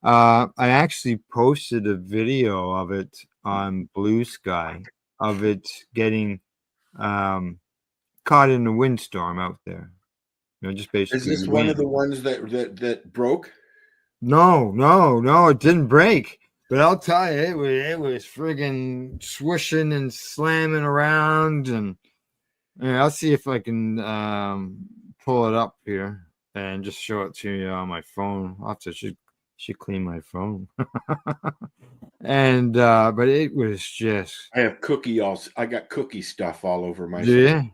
[SPEAKER 1] I actually posted a video of it on Blue Sky of it getting caught in a windstorm out there. You know, just basically.
[SPEAKER 4] Is this one of the ones that broke?
[SPEAKER 1] No, it didn't break. But I'll tell you, it was friggin' swishing and slamming around, and I'll see if I can pull it up here and just show it to you on my phone. I'll have to should clean my phone. And but it was just.
[SPEAKER 4] I have I got cookie stuff all over my.
[SPEAKER 1] Yeah,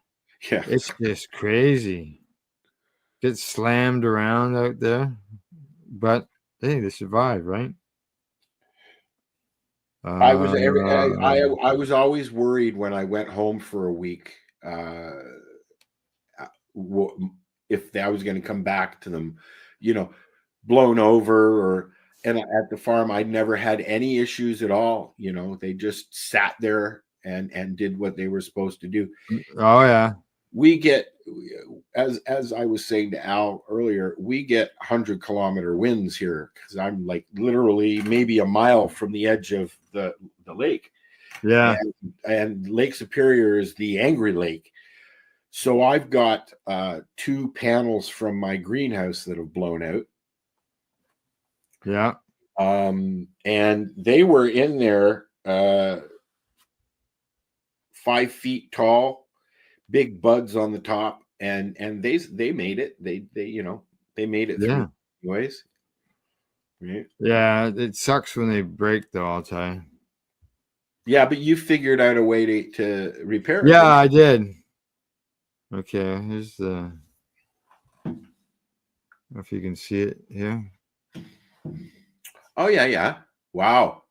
[SPEAKER 4] yeah.
[SPEAKER 1] It's just crazy. Get slammed around out there, but hey, they survived, right?
[SPEAKER 4] I was always worried when I went home for a week if I was going to come back to them, blown over and at the farm, I never had any issues at all. They just sat there and did what they were supposed to do.
[SPEAKER 1] Oh yeah.
[SPEAKER 4] We get, as I was saying to Al earlier, we get 100-kilometer winds here because I'm like literally maybe a mile from the edge of the lake.
[SPEAKER 1] Yeah.
[SPEAKER 4] And Lake Superior is the angry lake. So I've got 2 panels from my greenhouse that have blown out.
[SPEAKER 1] Yeah.
[SPEAKER 4] And they were in there 5 feet tall, big buds on the top, and they made it. They made it through anyways. Right? Yeah,
[SPEAKER 1] it sucks when they break though, I'll tell you.
[SPEAKER 4] Yeah, but you figured out a way to repair it.
[SPEAKER 1] Yeah, I did. Okay, here's the. I don't know if you can see it here.
[SPEAKER 4] Oh yeah. Wow.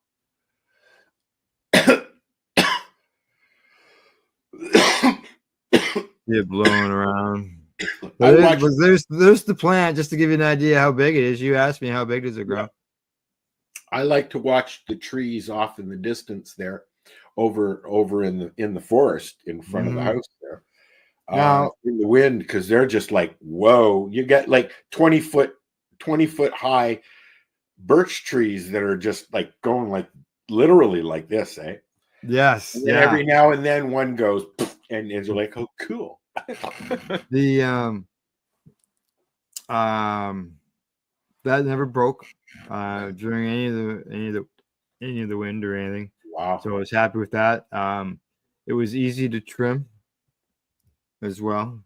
[SPEAKER 1] Yeah, blowing around. There's the plant, just to give you an idea how big it is. You asked me how big does it grow.
[SPEAKER 4] I like to watch the trees off in the distance there, over in the forest in front of the house there. Now, in the wind, because they're just like, whoa, you get like 20 foot high birch trees that are just like going like literally like this, eh?
[SPEAKER 1] Yes.
[SPEAKER 4] And every now and then one goes and you're like, oh, cool.
[SPEAKER 1] The that never broke during any of the wind or anything.
[SPEAKER 4] Wow.
[SPEAKER 1] So I was happy with that. It was easy to trim as well.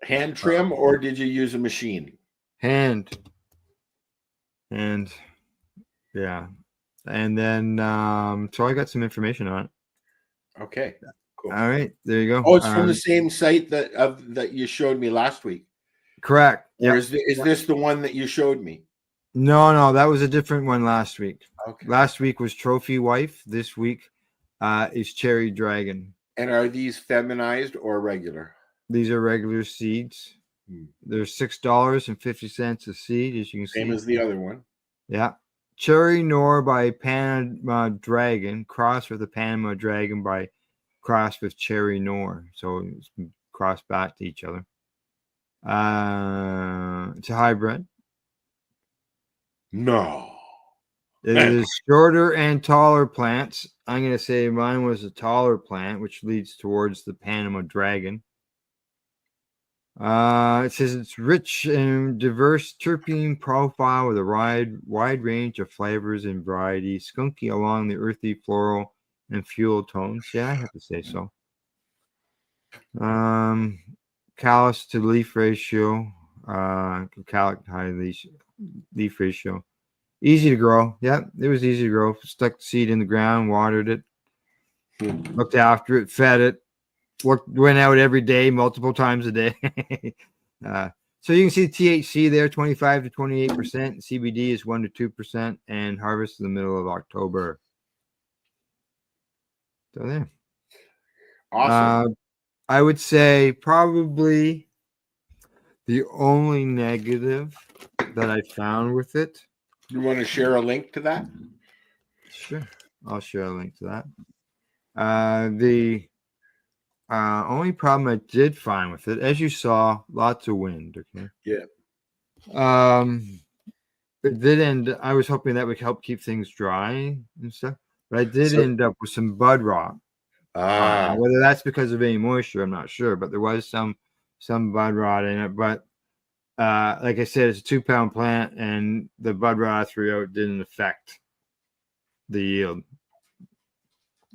[SPEAKER 4] Hand trim, or did you use a machine?
[SPEAKER 1] Hand. And yeah. And then so I got some information on it.
[SPEAKER 4] Okay. Cool.
[SPEAKER 1] All right, there you go.
[SPEAKER 4] Oh, it's from the same site that you showed me last week.
[SPEAKER 1] Correct.
[SPEAKER 4] Or
[SPEAKER 1] Yeah.
[SPEAKER 4] is this the one that you showed me?
[SPEAKER 1] No, that was a different one last week.
[SPEAKER 4] Okay.
[SPEAKER 1] Last week was Trophy Wife. This week is Cherry Dragon.
[SPEAKER 4] And are these feminized or regular?
[SPEAKER 1] These are regular seeds. They're $6.50 a seed, as you can see.
[SPEAKER 4] Same as the other one.
[SPEAKER 1] Yeah. Cherry Nor by Panama Dragon, crossed with the Panama Dragon by crossed with Cherry Nor. So it's crossed back to each other. It's a hybrid.
[SPEAKER 4] No.
[SPEAKER 1] It is shorter and taller plants. I'm going to say mine was a taller plant, which leads towards the Panama Dragon. It says it's rich and diverse terpene profile with a wide range of flavors and varieties, skunky along the earthy floral and fuel tones. Yeah, I have to say so. Callus to leaf ratio, calic to high leaf ratio. Easy to grow. Yeah, it was easy to grow. Stuck the seed in the ground, watered it, looked after it, fed it. Went out every day, multiple times a day. So you can see the THC there, 25 to 28%. CBD is 1 to 2%, and harvest in the middle of October. So there.
[SPEAKER 4] Awesome.
[SPEAKER 1] I would say probably the only negative that I found with it.
[SPEAKER 4] You want to share a link to that?
[SPEAKER 1] Sure, I'll share a link to that. The only problem I did find with it, as you saw, lots of wind. Okay.
[SPEAKER 4] Yeah.
[SPEAKER 1] It did end. I was hoping that would help keep things dry and stuff, but I did end up with some bud rot. Whether that's because of any moisture, I'm not sure, but there was some bud rot in it. But like I said, it's a 2-pound plant, and the bud rot I threw out didn't affect the yield.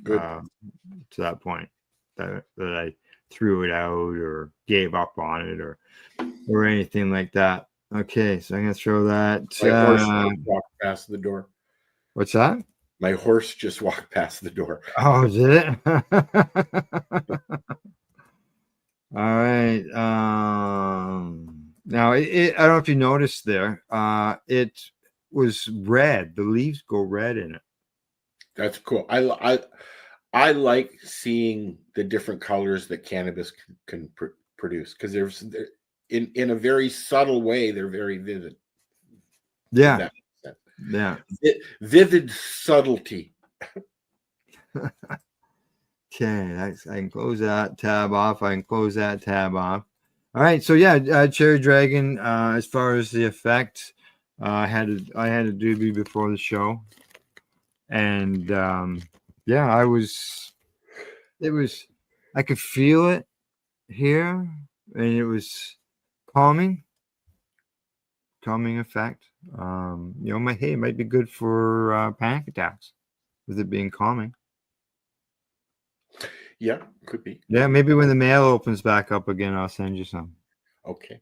[SPEAKER 4] Good.
[SPEAKER 1] To that point. That I threw it out or gave up on it or anything like that. Okay, so I'm gonna throw that.
[SPEAKER 4] My horse just walked past the door.
[SPEAKER 1] What's that?
[SPEAKER 4] My horse just walked past the door.
[SPEAKER 1] Oh, did it? All right. Now I don't know if you noticed there. It was red. The leaves go red in it.
[SPEAKER 4] That's cool. I like seeing the different colors that cannabis can produce, because there's in a very subtle way, they're very vivid.
[SPEAKER 1] Yeah. Yeah.
[SPEAKER 4] Vivid subtlety.
[SPEAKER 1] Okay, I can close that tab off. I can close that tab off. All right, so yeah, Cherry Dragon. As far as the effect, I had a doobie before the show, and yeah, I could feel it here, and it was calming effect. It might be good for panic attacks with it being calming.
[SPEAKER 4] Yeah, could be.
[SPEAKER 1] Yeah, maybe when the mail opens back up again, I'll send you some.
[SPEAKER 4] Okay.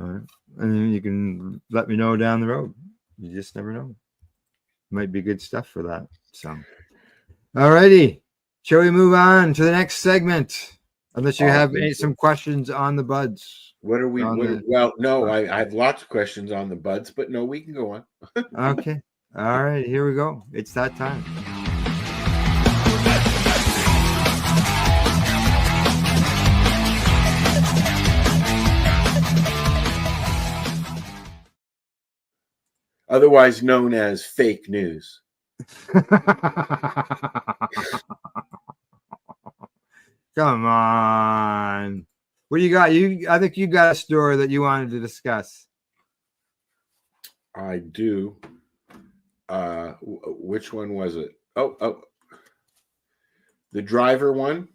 [SPEAKER 1] All right. And then you can let me know down the road. You just never know. Might be good stuff for that. So, all righty. Shall we move on to the next segment? Unless you have some questions on the buds.
[SPEAKER 4] What are we? Well, no, I have lots of questions on the buds, but no, we can go on.
[SPEAKER 1] Okay. All right. Here we go. It's that time.
[SPEAKER 4] Otherwise known as fake news.
[SPEAKER 1] Come on. What do you got? I think you got a story that you wanted to discuss.
[SPEAKER 4] I do. Which one was it? Oh, the driver one.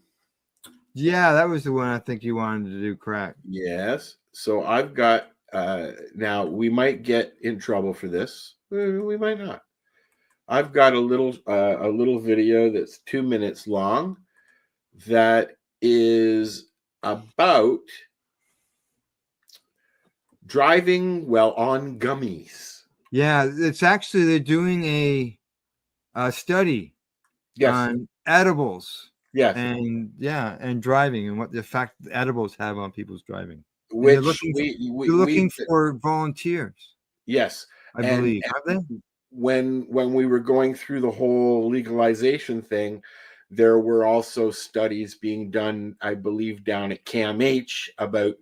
[SPEAKER 1] Yeah, that was the one I think you wanted to do. Correct.
[SPEAKER 4] Yes. So I've got. Now we might get in trouble for this. We might not. I've got a little video that's 2 minutes long that is about driving while on gummies.
[SPEAKER 1] Yeah, it's actually they're doing a study on edibles.
[SPEAKER 4] Yes.
[SPEAKER 1] and driving, and what the effect edibles have on people's driving. And
[SPEAKER 4] Which
[SPEAKER 1] they're looking for volunteers,
[SPEAKER 4] yes,
[SPEAKER 1] I believe. Have they?
[SPEAKER 4] When we were going through the whole legalization thing, there were also studies being done, I believe, down at CAMH about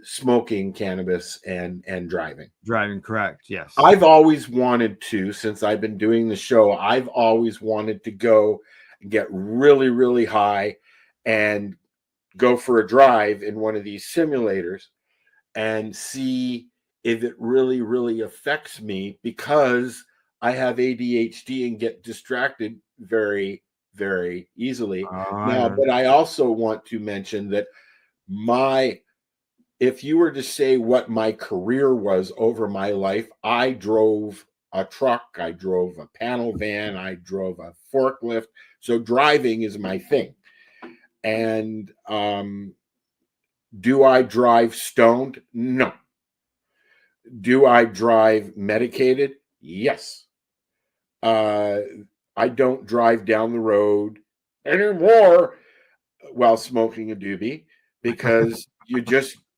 [SPEAKER 4] smoking cannabis and driving.
[SPEAKER 1] Driving, correct? Yes.
[SPEAKER 4] I've always wanted to, since I've been doing the show, I've always wanted to go and get really, really high and go for a drive in one of these simulators and see if it really, really affects me, because I have ADHD and get distracted very, very easily. But I also want to mention that if you were to say what my career was over my life, I drove a truck, I drove a panel van, I drove a forklift. So driving is my thing. And do I drive stoned? No. Do I drive medicated? Yes. I don't drive down the road anymore while smoking a doobie, because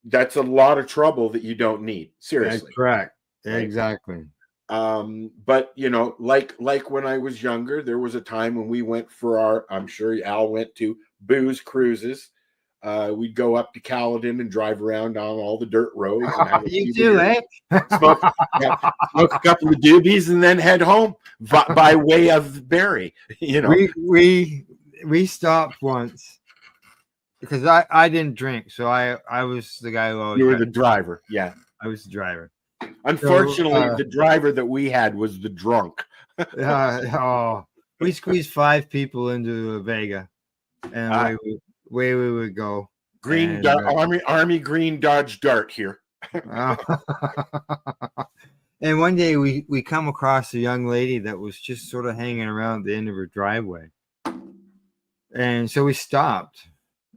[SPEAKER 4] that's a lot of trouble that you don't need. Seriously.
[SPEAKER 1] That's correct.
[SPEAKER 4] Right?
[SPEAKER 1] Exactly.
[SPEAKER 4] But like when I was younger, there was a time when we went for I'm sure Al went to booze cruises. We'd go up to Caledon and drive around on all the dirt roads. And have
[SPEAKER 1] you do, eh?
[SPEAKER 4] Smoke a couple of doobies and then head home by way of Barrie.
[SPEAKER 1] We stopped once because I didn't drink, so I was the guy who always.
[SPEAKER 4] You were the driver, yeah.
[SPEAKER 1] I was the driver.
[SPEAKER 4] Unfortunately, the driver that we had was the drunk.
[SPEAKER 1] We squeezed 5 people into a Vega, and way we would go.
[SPEAKER 4] Green Army green Dodge Dart here.
[SPEAKER 1] And one day we come across a young lady that was just sort of hanging around the end of her driveway, and so we stopped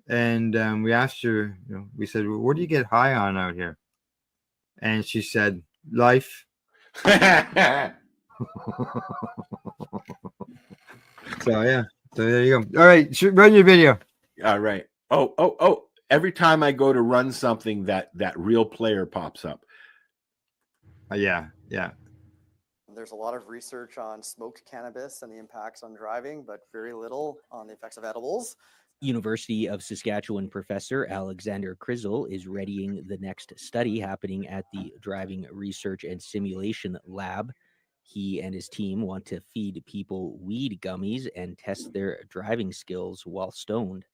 [SPEAKER 1] and we asked her. We said, well, "What do you get high on out here?" And she said, "Life." So there you go. All right, run your video.
[SPEAKER 4] All right. Oh! Every time I go to run something, that real player pops up.
[SPEAKER 1] Yeah.
[SPEAKER 9] There's a lot of research on smoked cannabis and the impacts on driving, but very little on the effects of edibles.
[SPEAKER 10] University of Saskatchewan professor Alexander Krizel is readying the next study happening at the Driving Research and Simulation Lab. He and his team want to feed people weed gummies and test their driving skills while stoned.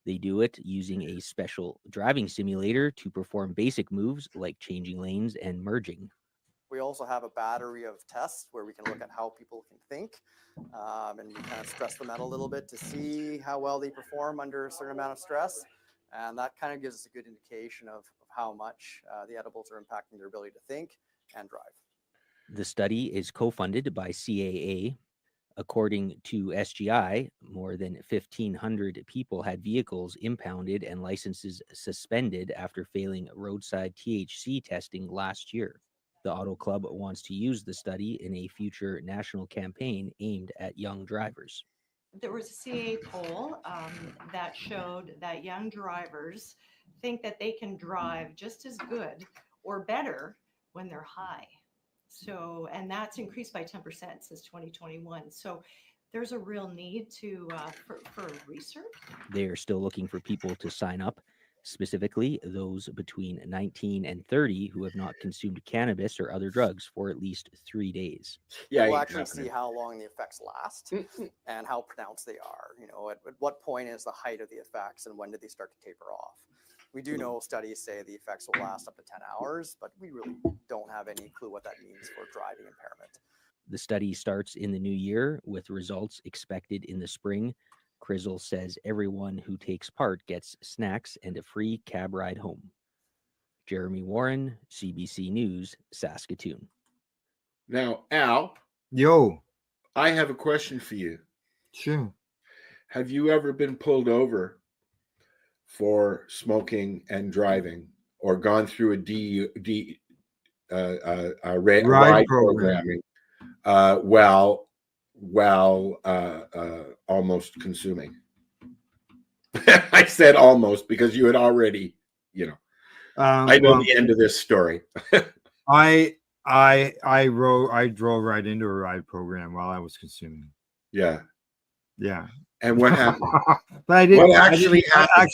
[SPEAKER 10] They do it using a special driving simulator to perform basic moves like changing lanes and merging.
[SPEAKER 9] We also have a battery of tests where we can look at how people can think, and we kind of stress them out a little bit to see how well they perform under a certain amount of stress. And that kind of gives us a good indication of how much the edibles are impacting their ability to think and drive.
[SPEAKER 10] The study is co-funded by CAA. According to SGI, more than 1,500 people had vehicles impounded and licenses suspended after failing roadside THC testing last year. The Auto Club wants to use the study in a future national campaign aimed at young drivers.
[SPEAKER 11] There was a CAA poll that showed that young drivers think that they can drive just as good or better when they're high. So, and that's increased by 10% since 2021. So there's a real need for research.
[SPEAKER 10] They are still looking for people to sign up, specifically those between 19 and 30 who have not consumed cannabis or other drugs for at least 3 days.
[SPEAKER 9] Yeah, we'll actually see how long the effects last and how pronounced they are. At what point is the height of the effects and when did they start to taper off? We do know studies say the effects will last up to 10 hours, but we really don't have any clue what that means for driving impairment.
[SPEAKER 10] The study starts in the new year with results expected in the spring. Krizel says everyone who takes part gets snacks and a free cab ride home. Jeremy Warren, CBC News, Saskatoon.
[SPEAKER 4] Now, Al.
[SPEAKER 1] Yo.
[SPEAKER 4] I have a question for you.
[SPEAKER 1] Sure.
[SPEAKER 4] Have you ever been pulled over for smoking and driving, or gone through a ride programming while while almost consuming. I said almost because you had already, I know the end of this story.
[SPEAKER 1] I drove right into a ride program while I was consuming.
[SPEAKER 4] Yeah.
[SPEAKER 1] Yeah.
[SPEAKER 4] And what happened?
[SPEAKER 1] But I didn't.
[SPEAKER 4] What actually happened?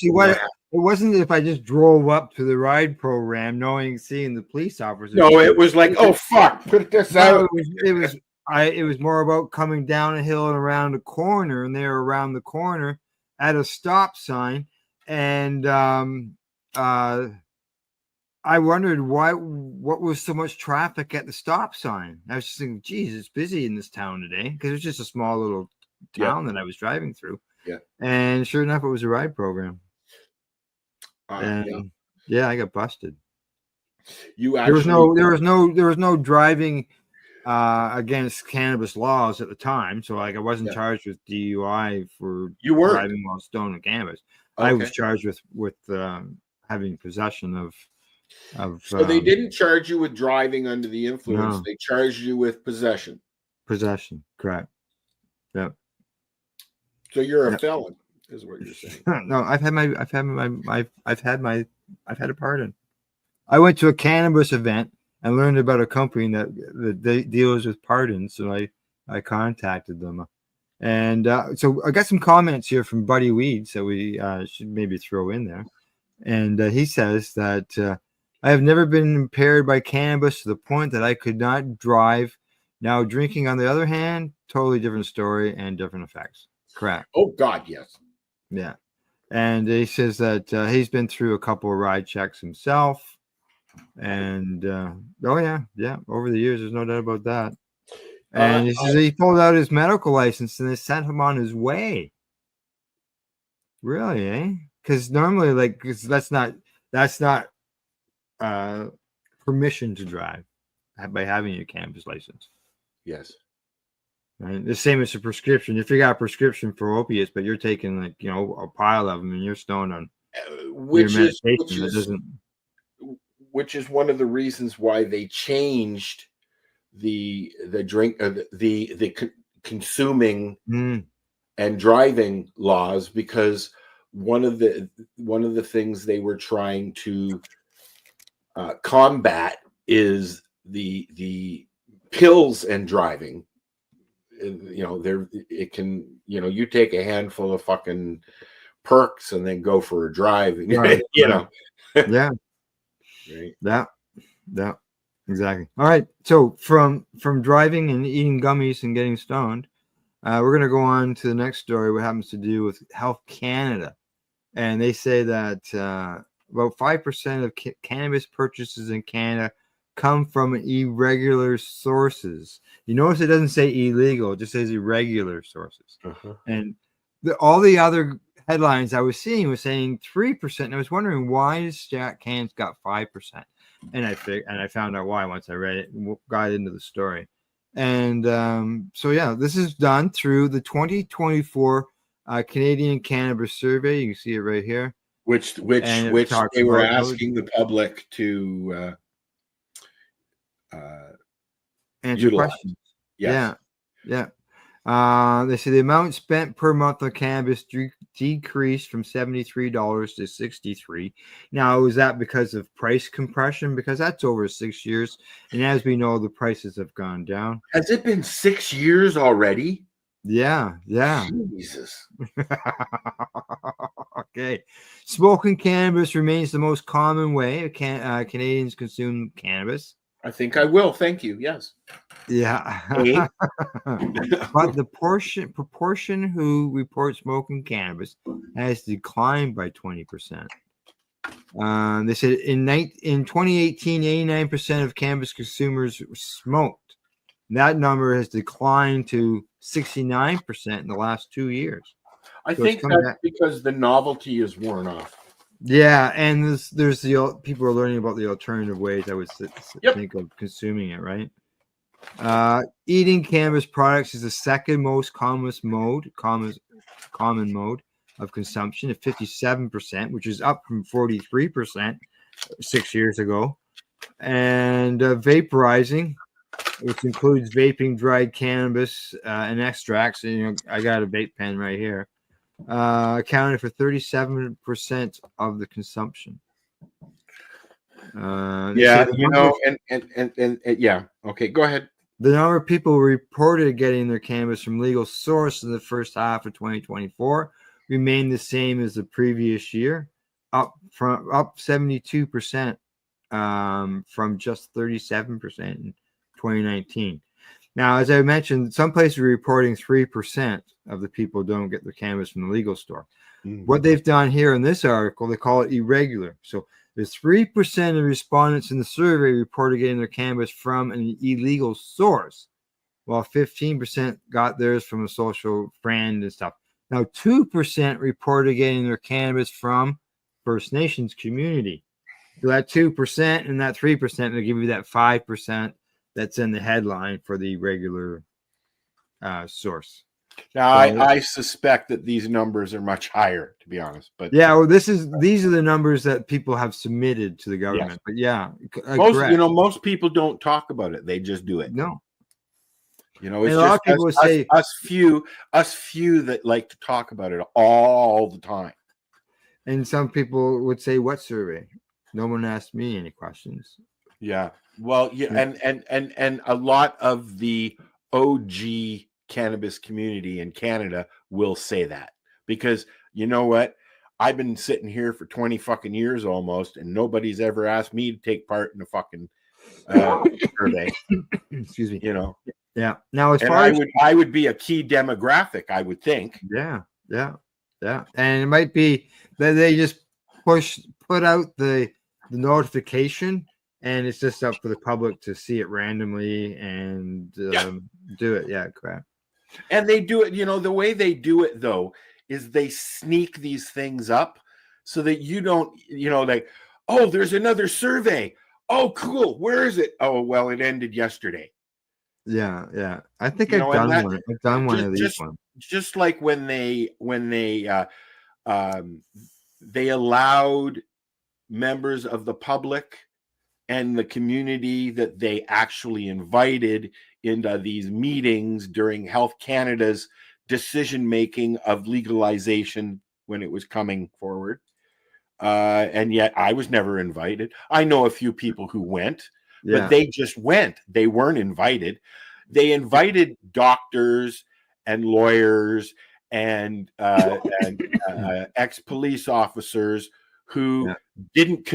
[SPEAKER 1] It wasn't if I just drove up to the ride program, seeing the police officers.
[SPEAKER 4] No, it was like, oh fuck, put this out.
[SPEAKER 1] It was more about coming down a hill and around a corner, and they were around the corner at a stop sign, and I wondered what was so much traffic at the stop sign. I was just thinking, geez, it's busy in this town today, because it was just a small little town that I was driving through.
[SPEAKER 4] Yeah. And
[SPEAKER 1] sure enough, it was a ride program. And I got busted. There was no driving against cannabis laws at the time. So I wasn't charged with DUI for driving while stoned on cannabis. Okay. I was charged with having possession of.
[SPEAKER 4] So they didn't charge you with driving under the influence. No. They charged you with possession.
[SPEAKER 1] Possession, correct. Yep.
[SPEAKER 4] So you're a felon, is what you're saying.
[SPEAKER 1] No, I've had a pardon. I went to a cannabis event and learned about a company that deals with pardons, so I contacted them. And so I got some comments here from Buddy Weeds that we should maybe throw in there. And he says that I have never been impaired by cannabis to the point that I could not drive. Now, drinking, on the other hand, totally different story and different effects. Correct.
[SPEAKER 4] Oh, God, yes.
[SPEAKER 1] Yeah. And he says that he's been through a couple of ride checks himself. And, over the years, there's no doubt about that. And he says he pulled out his medical license and they sent him on his way. Really, eh? Because normally, that's not permission to drive by having a cannabis license.
[SPEAKER 4] Yes.
[SPEAKER 1] Right? The same as a prescription. If you got a prescription for opiates, but you're taking a pile of them and you're stoned on
[SPEAKER 4] which is one of the reasons why they changed the drink the consuming and driving laws, because one of the things they were trying to combat is the pills and driving. You take a handful of fucking perks and then go for a drive.
[SPEAKER 1] Right.
[SPEAKER 4] Yeah.
[SPEAKER 1] Right. Yeah, exactly. All right. So from driving and eating gummies and getting stoned, we're going to go on to the next story, what happens to do with Health Canada. And they say that about 5% of cannabis purchases in Canada come from irregular sources. You notice it doesn't say illegal, it just says irregular sources. Uh-huh. And all the other headlines I was seeing was saying 3%. And I was wondering, why does Jack Cans got 5%? And I found out why once I read it and got into the story. And this is done through the 2024 Canadian Cannabis Survey. You can see it right here.
[SPEAKER 4] Which they were asking the public to
[SPEAKER 1] answer questions.
[SPEAKER 4] Yes.
[SPEAKER 1] Yeah. They say the amount spent per month on cannabis decreased from $73 to $63. Now, is that because of price compression? Because that's over 6 years, and as we know, the prices have gone down.
[SPEAKER 4] Has it been 6 years already?
[SPEAKER 1] Yeah.
[SPEAKER 4] Jesus.
[SPEAKER 1] Okay. Smoking cannabis remains the most common way Canadians consume cannabis.
[SPEAKER 4] I think I will. Thank you. Yes.
[SPEAKER 1] Yeah. But the proportion who report smoking cannabis has declined by 20%. They said in 2018, 89% of cannabis consumers smoked. That number has declined to 69% in the last 2 years.
[SPEAKER 4] I think that's because the novelty is worn off.
[SPEAKER 1] Yeah, and there's people are learning about the alternative ways I would think of consuming it, right? Eating cannabis products is the second most common mode of consumption at 57%, which is up from 43% 6 years ago. And vaporizing which includes vaping dried cannabis and extracts. And, I got a vape pen right here. Accounted for 37% of the consumption.
[SPEAKER 4] Yeah, yeah. Okay, go ahead.
[SPEAKER 1] The number of people who reported getting their cannabis from legal source in the first half of 2024 remained the same as the previous year, up 72%, from just 37% in 2019. Now, as I mentioned, some places are reporting 3% of the people don't get their cannabis from the legal store.
[SPEAKER 4] Mm-hmm.
[SPEAKER 1] What they've done here in this article, they call it irregular. So there's 3% of respondents in the survey reported getting their cannabis from an illegal source, while 15% got theirs from a social friend and stuff. Now, 2% reported getting their cannabis from First Nations community. So that 2% and that 3% will give you that 5% that's in the headline for the regular source.
[SPEAKER 4] Now, I suspect that these numbers are much higher, to be honest. But
[SPEAKER 1] yeah, well, these are the numbers that people have submitted to the government. Yes. But yeah,
[SPEAKER 4] most people don't talk about it; they just do it.
[SPEAKER 1] No,
[SPEAKER 4] it's and just a lot of people would say us few that like to talk about it all the time.
[SPEAKER 1] And some people would say, "What survey? No one asked me any questions."
[SPEAKER 4] Yeah, well, yeah. And a lot of the OG cannabis community in Canada will say that, because you know what? I've been sitting here for 20 fucking years almost, and nobody's ever asked me to take part in a fucking survey.
[SPEAKER 1] Excuse me.
[SPEAKER 4] Yeah.
[SPEAKER 1] Now, as far as
[SPEAKER 4] I would be a key demographic, I would think.
[SPEAKER 1] Yeah. And it might be that they just put out the notification, and it's just up for the public to see it randomly and do it. Yeah, correct.
[SPEAKER 4] And they do it, the way they do it, though, is they sneak these things up so that you don't, like, oh, there's another survey. Oh, cool. Where is it? Oh, well, it ended yesterday.
[SPEAKER 1] Yeah. I think I've done one. I've done one of these ones.
[SPEAKER 4] Just like when they allowed members of the public and the community that they actually invited into these meetings during Health Canada's decision-making of legalization when it was coming forward. And yet I was never invited. I know a few people who went, but they just went. They weren't invited. They invited doctors and lawyers and ex-police officers who didn't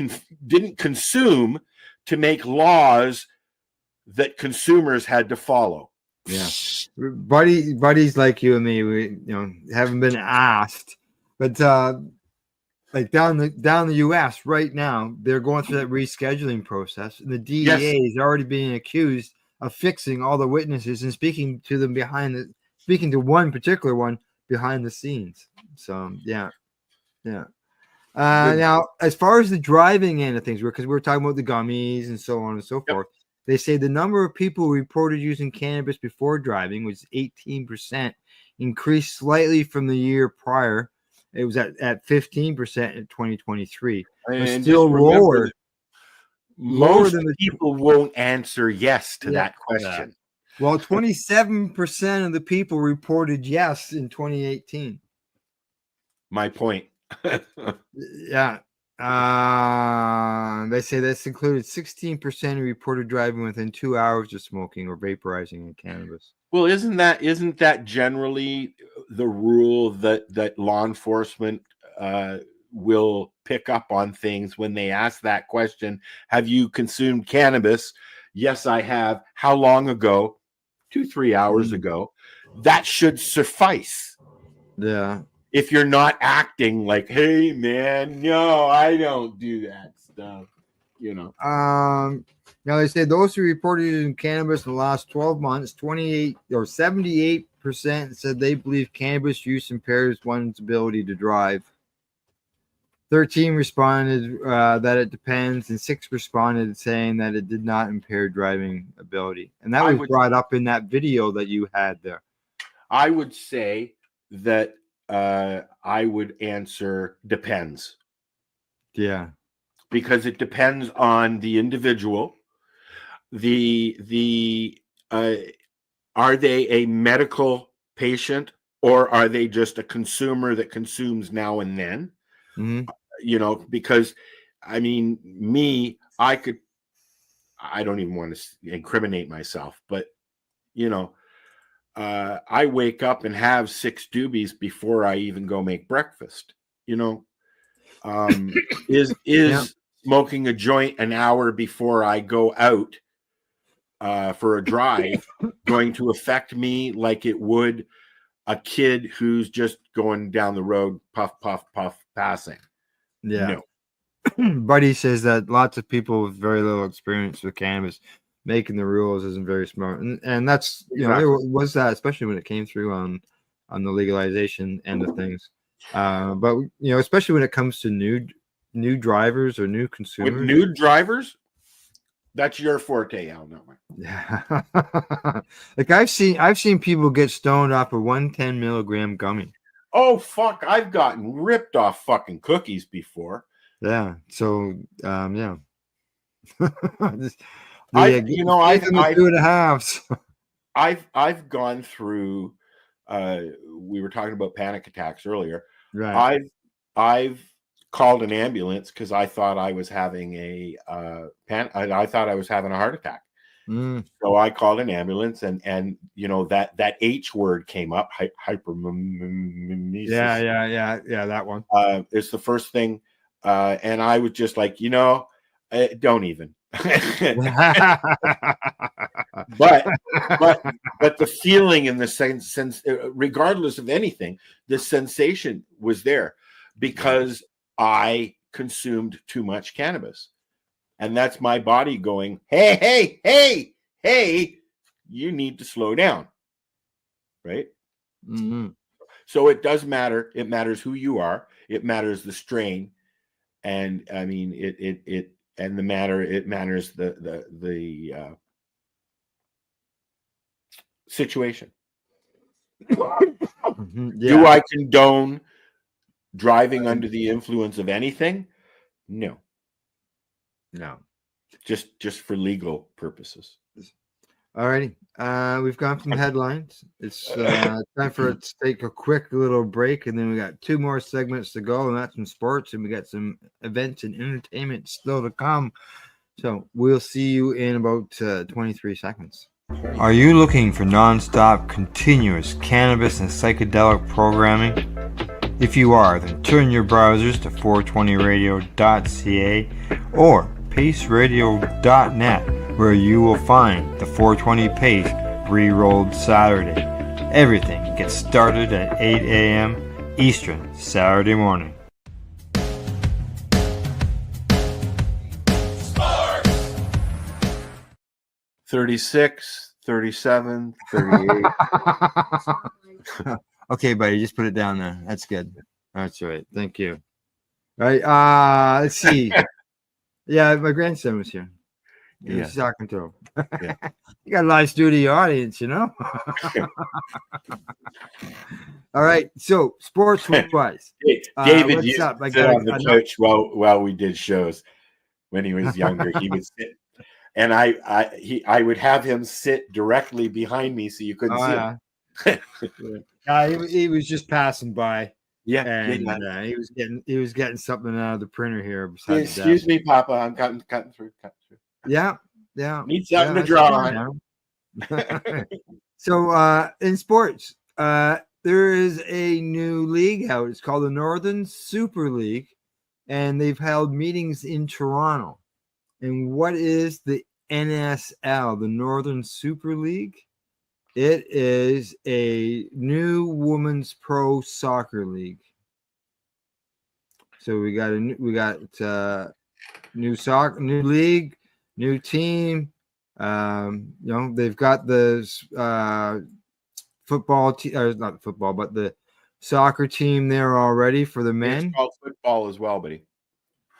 [SPEAKER 4] consume to make laws that consumers had to follow.
[SPEAKER 1] Yeah, buddies like you and me, we haven't been asked, but like down the U.S. right now, they're going through that rescheduling process, and the DEA is already being accused of fixing all the witnesses and speaking to one particular one behind the scenes. So yeah. Now, as far as the driving end of things, because we're talking about the gummies and so on and so forth, they say the number of people who reported using cannabis before driving was 18%, increased slightly from the year prior. It was at 15% in 2023, but still lower.
[SPEAKER 4] Most people won't answer yes to that question.
[SPEAKER 1] Well, 27% of the people reported yes in 2018.
[SPEAKER 4] My point.
[SPEAKER 1] Yeah. They say this included 16% who reported driving within 2 hours of smoking or vaporizing cannabis.
[SPEAKER 4] Well, isn't that generally the rule that law enforcement will pick up on things when they ask that question? Have you consumed cannabis? Yes, I have. How long ago? 2-3 hours ago. That should suffice.
[SPEAKER 1] Yeah.
[SPEAKER 4] If you're not acting like, hey man, no, I don't do that stuff,
[SPEAKER 1] Now they say those who reported using cannabis in the last 12 months, 78% said they believe cannabis use impairs one's ability to drive. 13 responded that it depends, and 6 responded saying that it did not impair driving ability. And that was brought up in that video that you had there.
[SPEAKER 4] I would say that I would answer depends.
[SPEAKER 1] Yeah.
[SPEAKER 4] Because it depends on the individual. The are they a medical patient or are they just a consumer that consumes now and then?
[SPEAKER 1] Mhm.
[SPEAKER 4] You know, because I mean, I don't even want to incriminate myself, but you know, I wake up and have 6 doobies before I even go make breakfast. You know, is
[SPEAKER 1] Yeah.
[SPEAKER 4] smoking a joint an hour before I go out for a drive going to affect me like it would a kid who's just going down the road, puff, puff, puff, passing?
[SPEAKER 1] Yeah.
[SPEAKER 4] No.
[SPEAKER 1] Buddy says that lots of people with very little experience with cannabis making the rules isn't very smart, and that's there was that, especially when it came through on the legalization end of things. But especially when it comes to new drivers or new
[SPEAKER 4] With
[SPEAKER 1] consumers.
[SPEAKER 4] new drivers, that's your forte, Al. Not mine.
[SPEAKER 1] Yeah. Like I've seen people get stoned off a 110 milligram gummy.
[SPEAKER 4] Oh fuck! I've gotten ripped off fucking cookies before.
[SPEAKER 1] Yeah. So yeah.
[SPEAKER 4] I've
[SPEAKER 1] 2.5.
[SPEAKER 4] I've gone through. We were talking about panic attacks earlier.
[SPEAKER 1] Right.
[SPEAKER 4] I've called an ambulance because I thought I was having I thought I was having a heart attack. So I called an ambulance, and that H word came up, hypermemesis.
[SPEAKER 1] Yeah, that one.
[SPEAKER 4] It's the first thing, and I was just like, don't even. but the feeling and the sense, regardless of anything, the sensation was there because I consumed too much cannabis. And that's my body going, hey, you need to slow down. Right?
[SPEAKER 1] Mm-hmm.
[SPEAKER 4] So it does matter. It matters who you are. It matters the strain. And I mean, it matters the situation. Do I condone driving under the influence of anything? No. Just for legal purposes.
[SPEAKER 1] All righty. We've gone from headlines. It's time for us to take a quick little break, and then we got 2 more segments to go, and that's some sports, and we got some events and entertainment still to come. So we'll see you in about 23 seconds. Are you looking for non-stop, continuous cannabis and psychedelic programming? If you are, then turn your browsers to 420radio.ca or paceradio.net, where you will find the 420 Pace Re-Rolled Saturday. Everything gets started at 8 a.m. Eastern Saturday morning.
[SPEAKER 4] 36, 37, 38.
[SPEAKER 1] Okay, buddy, just put it down there. That's good. That's right. Thank you. All right. Let's see. Yeah, my grandson was here. He was talking to him.
[SPEAKER 4] Yeah.
[SPEAKER 1] You got a live studio audience, All right. So, sports wise,
[SPEAKER 4] David
[SPEAKER 1] what's
[SPEAKER 4] used
[SPEAKER 1] up?
[SPEAKER 4] to sit on the couch while we did shows when he was younger. He would sit, and I would have him sit directly behind me so you couldn't see him.
[SPEAKER 1] He was just passing by.
[SPEAKER 4] Yeah,
[SPEAKER 1] and he was getting something out of the printer here.
[SPEAKER 4] Excuse me, Papa. I'm cutting through.
[SPEAKER 1] Yeah.
[SPEAKER 4] Need something to draw on.
[SPEAKER 1] So, in sports, there is a new league out. It's called the Northern Super League, and they've held meetings in Toronto. And what is the NSL, the Northern Super League? It is a new women's pro soccer league. So we got new league, new team. They've got the football team, not football, but the soccer team there already for the men.
[SPEAKER 4] It's called football as well, buddy.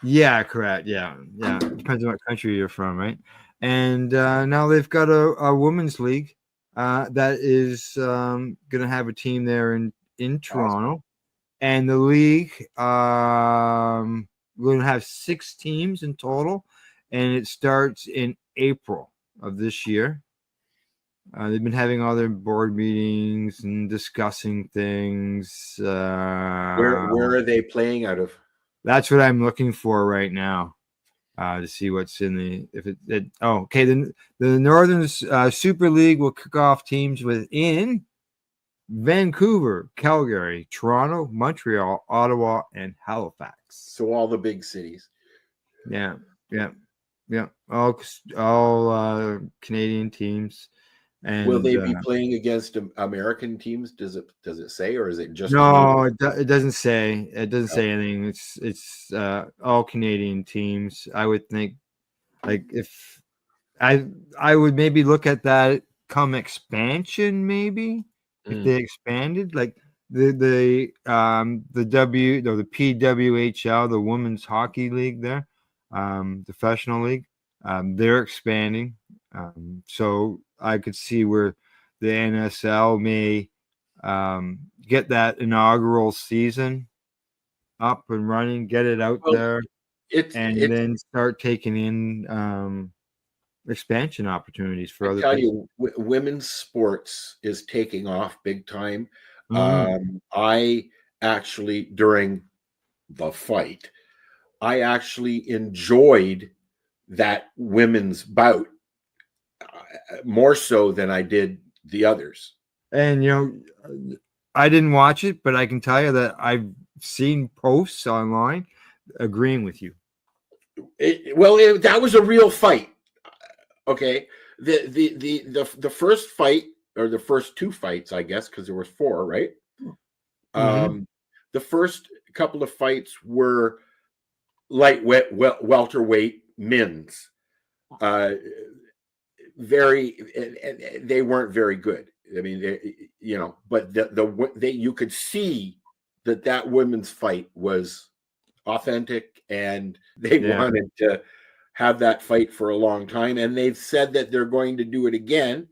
[SPEAKER 1] Yeah, correct. Yeah. Depends on what country you're from, right? And now they've got a women's league. That is going to have a team there in Toronto. Awesome. And the league, we're going to have 6 teams in total, and it starts in April of this year. They've been having all their board meetings and discussing things.
[SPEAKER 4] Where are they playing out of?
[SPEAKER 1] That's what I'm looking for right now, to see what's in okay. The Northern Super League will kick off teams within Vancouver, Calgary, Toronto, Montreal, Ottawa, and Halifax.
[SPEAKER 4] So all the big cities.
[SPEAKER 1] Yeah. All Canadian teams. And
[SPEAKER 4] will they be playing against American teams? Does it say, or is it just
[SPEAKER 1] no? It doesn't say. It doesn't say anything. It's all Canadian teams. I would think, like, if I would maybe look at that come expansion, maybe if they expanded, like the PWHL, the Women's Hockey League there, professional league, they're expanding. So I could see where the NSL may get that inaugural season up and running, get it out there, and then start taking in expansion opportunities for other people.
[SPEAKER 4] Women's sports is taking off big time. I actually, during the fight, I actually enjoyed that women's bout more so than I did the others.
[SPEAKER 1] And I didn't watch it, but I can tell you that I've seen posts online agreeing with you.
[SPEAKER 4] That was a real fight. Okay, the first fight, or the first two fights, I guess, because there was 4, right? The first couple of fights were lightweight, welterweight men's. They weren't very good. I mean, but you could see that women's fight was authentic, and they wanted to have that fight for a long time, and they've said that they're going to do it again.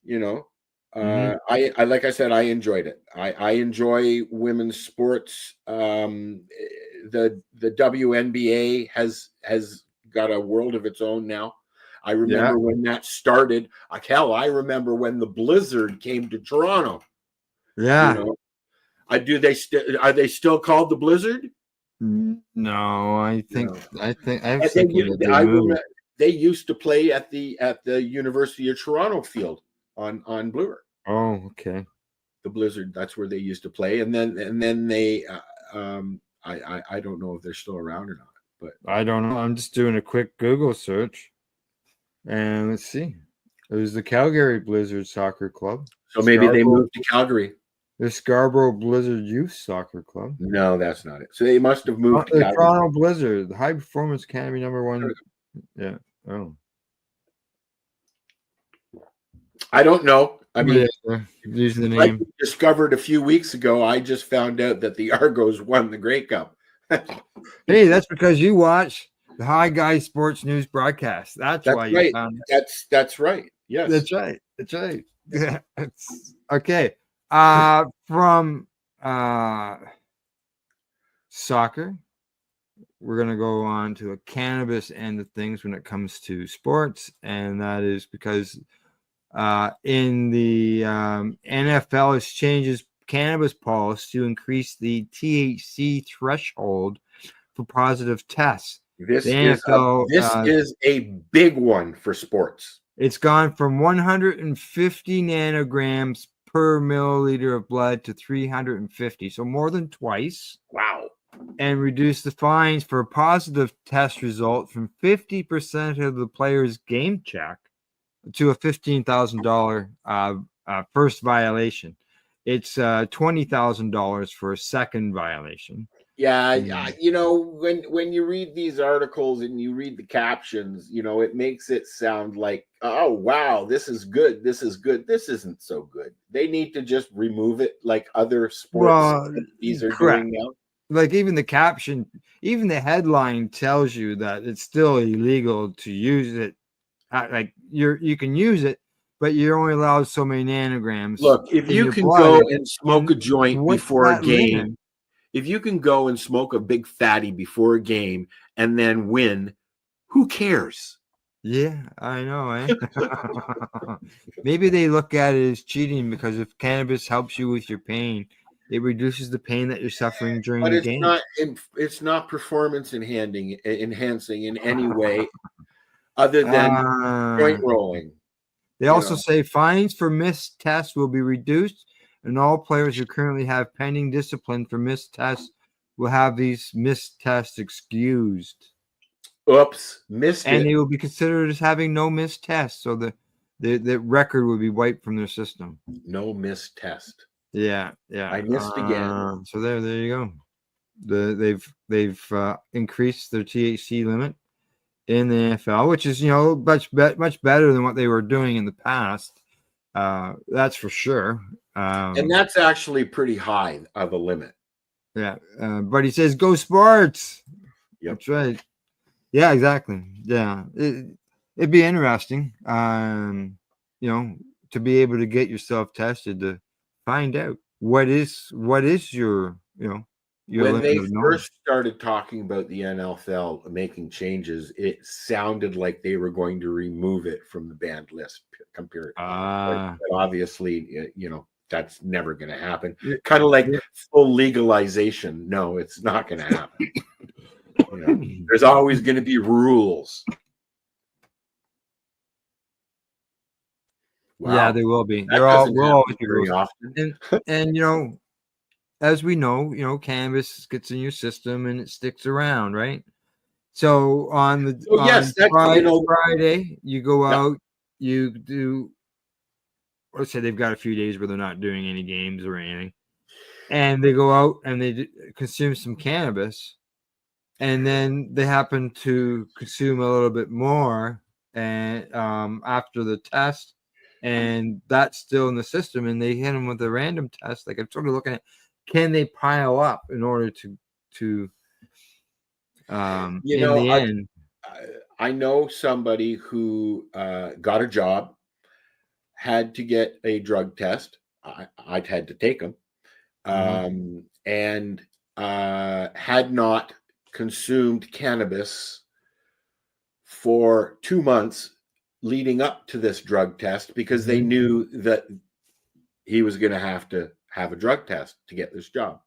[SPEAKER 4] I like I said, I enjoyed it. I enjoy women's sports. The WNBA has got a world of its own now. I remember when that started. I remember when the Blizzard came to Toronto.
[SPEAKER 1] Yeah.
[SPEAKER 4] Are they still called the Blizzard?
[SPEAKER 1] No, I think
[SPEAKER 4] they used to play at the University of Toronto field on Bloor.
[SPEAKER 1] Oh, okay.
[SPEAKER 4] The Blizzard, that's where they used to play, and then they I don't know if they're still around or not, but
[SPEAKER 1] I don't know. I'm just doing a quick Google search, and let's see. It was the Calgary Blizzard Soccer Club.
[SPEAKER 4] So maybe they moved to Calgary.
[SPEAKER 1] The Scarborough Blizzard Youth Soccer Club.
[SPEAKER 4] No, that's not it. So they must have moved to
[SPEAKER 1] the
[SPEAKER 4] Calgary.
[SPEAKER 1] Toronto Blizzard, the High Performance Academy #1. Yeah. Oh.
[SPEAKER 4] I don't know. I mean,
[SPEAKER 1] using the name.
[SPEAKER 4] Like we discovered a few weeks ago, I just found out that the Argos won the Grey Cup.
[SPEAKER 1] Hey, that's because you watch the High Guys Sports News broadcast. That's why you found
[SPEAKER 4] it. That's right. Yes.
[SPEAKER 1] That's right. That's right. Yeah. Okay. From soccer, we're going to go on to a cannabis end of things when it comes to sports, and that is because in the NFL has changes cannabis policy to increase the THC threshold for positive tests.
[SPEAKER 4] This is a big one for sports.
[SPEAKER 1] It's gone from 150 nanograms per milliliter of blood to 350, so more than twice.
[SPEAKER 4] Wow.
[SPEAKER 1] And reduce the fines for a positive test result from 50% of the player's game check to a $15,000 first violation. It's $20,000 for a second violation.
[SPEAKER 4] Yeah, when you read these articles and you read the captions, it makes it sound like, oh wow, this is good. This is good. This isn't so good. They need to just remove it, like other sports these are doing now.
[SPEAKER 1] Like even the caption, even the headline tells you that it's still illegal to use it. Like you can use it, but you're only allowed so many nanograms.
[SPEAKER 4] Look, if you can go and smoke a joint before a game, if you can go and smoke a big fatty before a game and then win, who cares?
[SPEAKER 1] Yeah, I know, eh? Maybe they look at it as cheating because if cannabis helps you with your pain, it reduces the pain that you're suffering during
[SPEAKER 4] But
[SPEAKER 1] the game.
[SPEAKER 4] it's not performance enhancing in any way other than joint rolling.
[SPEAKER 1] They also say fines for missed tests will be reduced, and all players who currently have pending discipline for missed tests will have these missed tests excused.
[SPEAKER 4] Oops, missed
[SPEAKER 1] And
[SPEAKER 4] it.
[SPEAKER 1] they will be considered as having no missed tests, so the record will be wiped from their system.
[SPEAKER 4] No missed test.
[SPEAKER 1] Yeah.
[SPEAKER 4] I missed again.
[SPEAKER 1] So there you go. They've increased their THC limit in the NFL, which is much better than what they were doing in the past. That's for sure.
[SPEAKER 4] And that's actually pretty high of a limit.
[SPEAKER 1] Yeah, but he says go sports.
[SPEAKER 4] Yep.
[SPEAKER 1] That's right. Yeah, exactly. Yeah, it'd be interesting, to be able to get yourself tested to find out what is your your
[SPEAKER 4] When they
[SPEAKER 1] limit of
[SPEAKER 4] first started talking about the NFL making changes, it sounded like they were going to remove it from the banned list. Compared, but obviously, that's never going to happen. Kind of like full legalization. No, it's not going to happen. There's always going to be rules.
[SPEAKER 1] Wow. Yeah, there will be.
[SPEAKER 4] That
[SPEAKER 1] will
[SPEAKER 4] doesn't happen
[SPEAKER 1] always be
[SPEAKER 4] very
[SPEAKER 1] rules.
[SPEAKER 4] often.
[SPEAKER 1] And as we know, cannabis gets in your system and it sticks around, right? So on Friday, you go out, you do. Let's say they've got a few days where they're not doing any games or anything, and they go out and they consume some cannabis, and then they happen to consume a little bit more, and after the test, and that's still in the system, and they hit them with a random test. Like I'm sort of looking at, can they pile up in order to in the end?
[SPEAKER 4] I know somebody who got a job, had to get a drug test. I'd had to take them, and had not consumed cannabis for 2 months leading up to this drug test because they knew that he was going to have a drug test to get this job.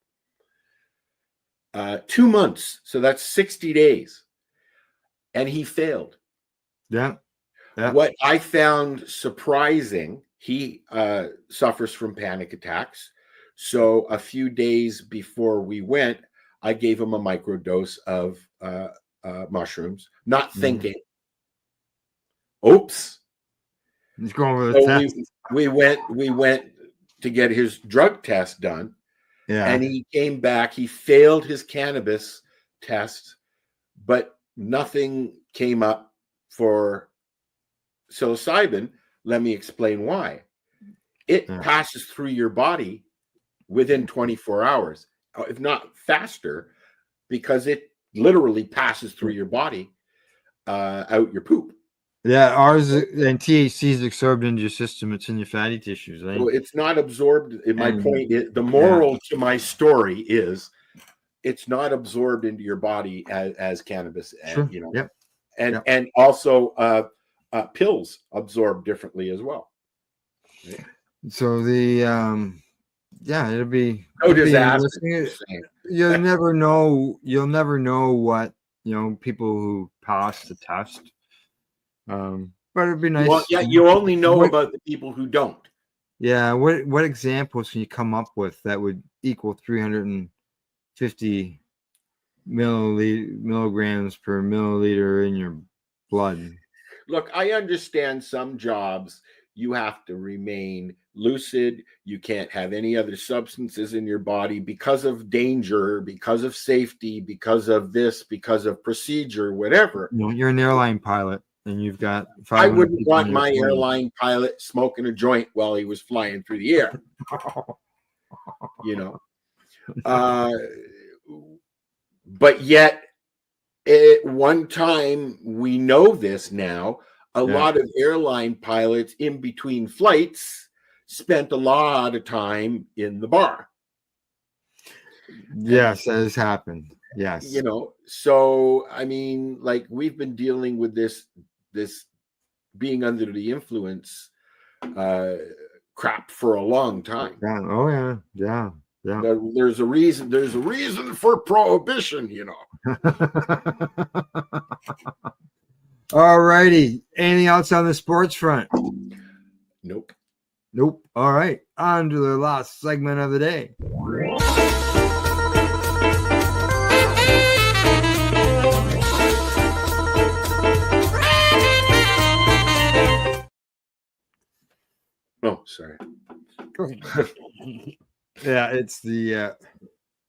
[SPEAKER 4] 2 months, so that's 60 days, and he failed.
[SPEAKER 1] Yeah.
[SPEAKER 4] What I found surprising, he suffers from panic attacks. So a few days before we went, I gave him a microdose of mushrooms, not thinking. Oops.
[SPEAKER 1] He's going with a test.
[SPEAKER 4] We went to get his drug test done.
[SPEAKER 1] Yeah.
[SPEAKER 4] And he came back. He failed his cannabis test, but nothing came up for psilocybin. Let me explain why. It passes through your body within 24 hours, if not faster, because it literally passes through your body out your poop.
[SPEAKER 1] Yeah, ours and THC is absorbed into your system. It's in your fatty tissues. Right?
[SPEAKER 4] So it's not absorbed. My point is, the moral to my story is, it's not absorbed into your body as cannabis.
[SPEAKER 1] Sure.
[SPEAKER 4] And also pills absorb differently as well.
[SPEAKER 1] So it'll be
[SPEAKER 4] no disaster.
[SPEAKER 1] You'll never know. You'll never know what people who pass the test. But it'd be nice.
[SPEAKER 4] Well, yeah, you only know about the people who don't.
[SPEAKER 1] Yeah. What examples can you come up with that would equal 350 milligrams per milliliter in your blood?
[SPEAKER 4] Look, I understand some jobs you have to remain lucid. You can't have any other substances in your body because of danger, because of safety, because of this, because of procedure, whatever.
[SPEAKER 1] You're an airline pilot and you've got.
[SPEAKER 4] I wouldn't want my airline pilot smoking a joint while he was flying through the air. But yet, at one time, we know this now, a lot of airline pilots in between flights spent a lot of time in the bar.
[SPEAKER 1] Yes, that has happened. Yes.
[SPEAKER 4] So I mean, like, we've been dealing with this being under the influence crap for a long time.
[SPEAKER 1] Yeah. Oh yeah. Yeah. Yeah.
[SPEAKER 4] There's a reason. There's a reason for prohibition, you know.
[SPEAKER 1] All righty. Anything else on the sports front?
[SPEAKER 4] Nope.
[SPEAKER 1] Nope. All right. On to the last segment of the day.
[SPEAKER 4] Oh, sorry.
[SPEAKER 1] Yeah, it's the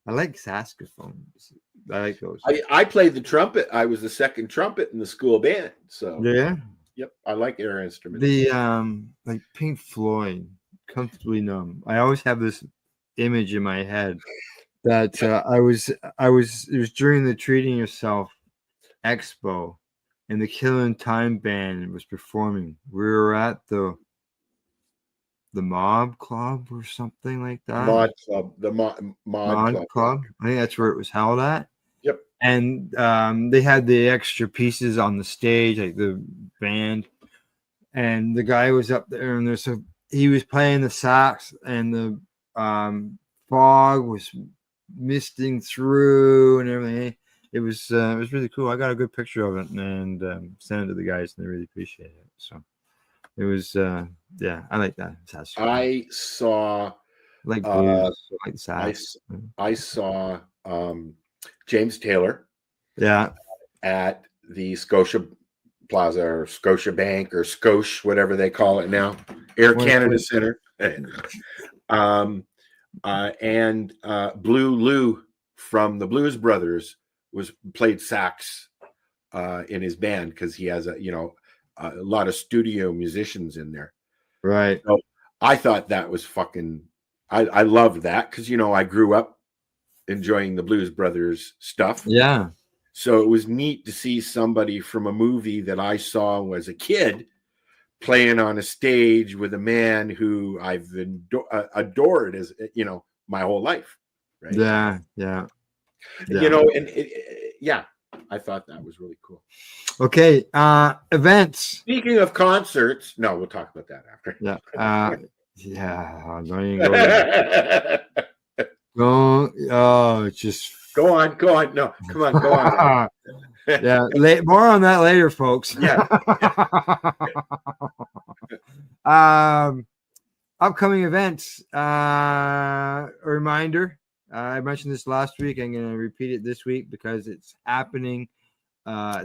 [SPEAKER 1] I like saxophones. I like those.
[SPEAKER 4] I played the trumpet. I was the second trumpet in the school band. So
[SPEAKER 1] Yeah.
[SPEAKER 4] yep, I like air instruments.
[SPEAKER 1] The like Pink Floyd, Comfortably Numb. I always have this image in my head that it was during the Treating Yourself Expo and the Killing Time band was performing. We were at the Mob Club or something like that.
[SPEAKER 4] Mod Club, the Mod
[SPEAKER 1] Club. I think that's where it was held at.
[SPEAKER 4] Yep.
[SPEAKER 1] And they had the extra pieces on the stage, like the band, and the guy was up there, and he was playing the sax, and the fog was misting through and everything. It was really cool. I got a good picture of it and sent it to the guys, and they really appreciated it. So it was yeah, I like that.
[SPEAKER 4] I saw
[SPEAKER 1] like blues, like sax.
[SPEAKER 4] I saw James Taylor.
[SPEAKER 1] Yeah.
[SPEAKER 4] At the Scotia Plaza or Scotia Bank or Scotia, whatever they call it now, Air Canada Center. And Blue Lou from the Blues Brothers played sax in his band because he has a lot of studio musicians in there.
[SPEAKER 1] Right.
[SPEAKER 4] So I thought that was fucking. I loved that because I grew up enjoying the Blues Brothers stuff.
[SPEAKER 1] Yeah.
[SPEAKER 4] So it was neat to see somebody from a movie that I saw as a kid playing on a stage with a man who I've adored as my whole life. Right?
[SPEAKER 1] Yeah, yeah.
[SPEAKER 4] Yeah, I thought that was really cool.
[SPEAKER 1] Okay, events.
[SPEAKER 4] Speaking of concerts, no, we'll talk about that after.
[SPEAKER 1] Yeah, yeah. Don't even go there. Just
[SPEAKER 4] go on. No, come on, go on.
[SPEAKER 1] Yeah, more on that later, folks.
[SPEAKER 4] Yeah.
[SPEAKER 1] Upcoming events. A reminder. I mentioned this last week. I'm going to repeat it this week because it's happening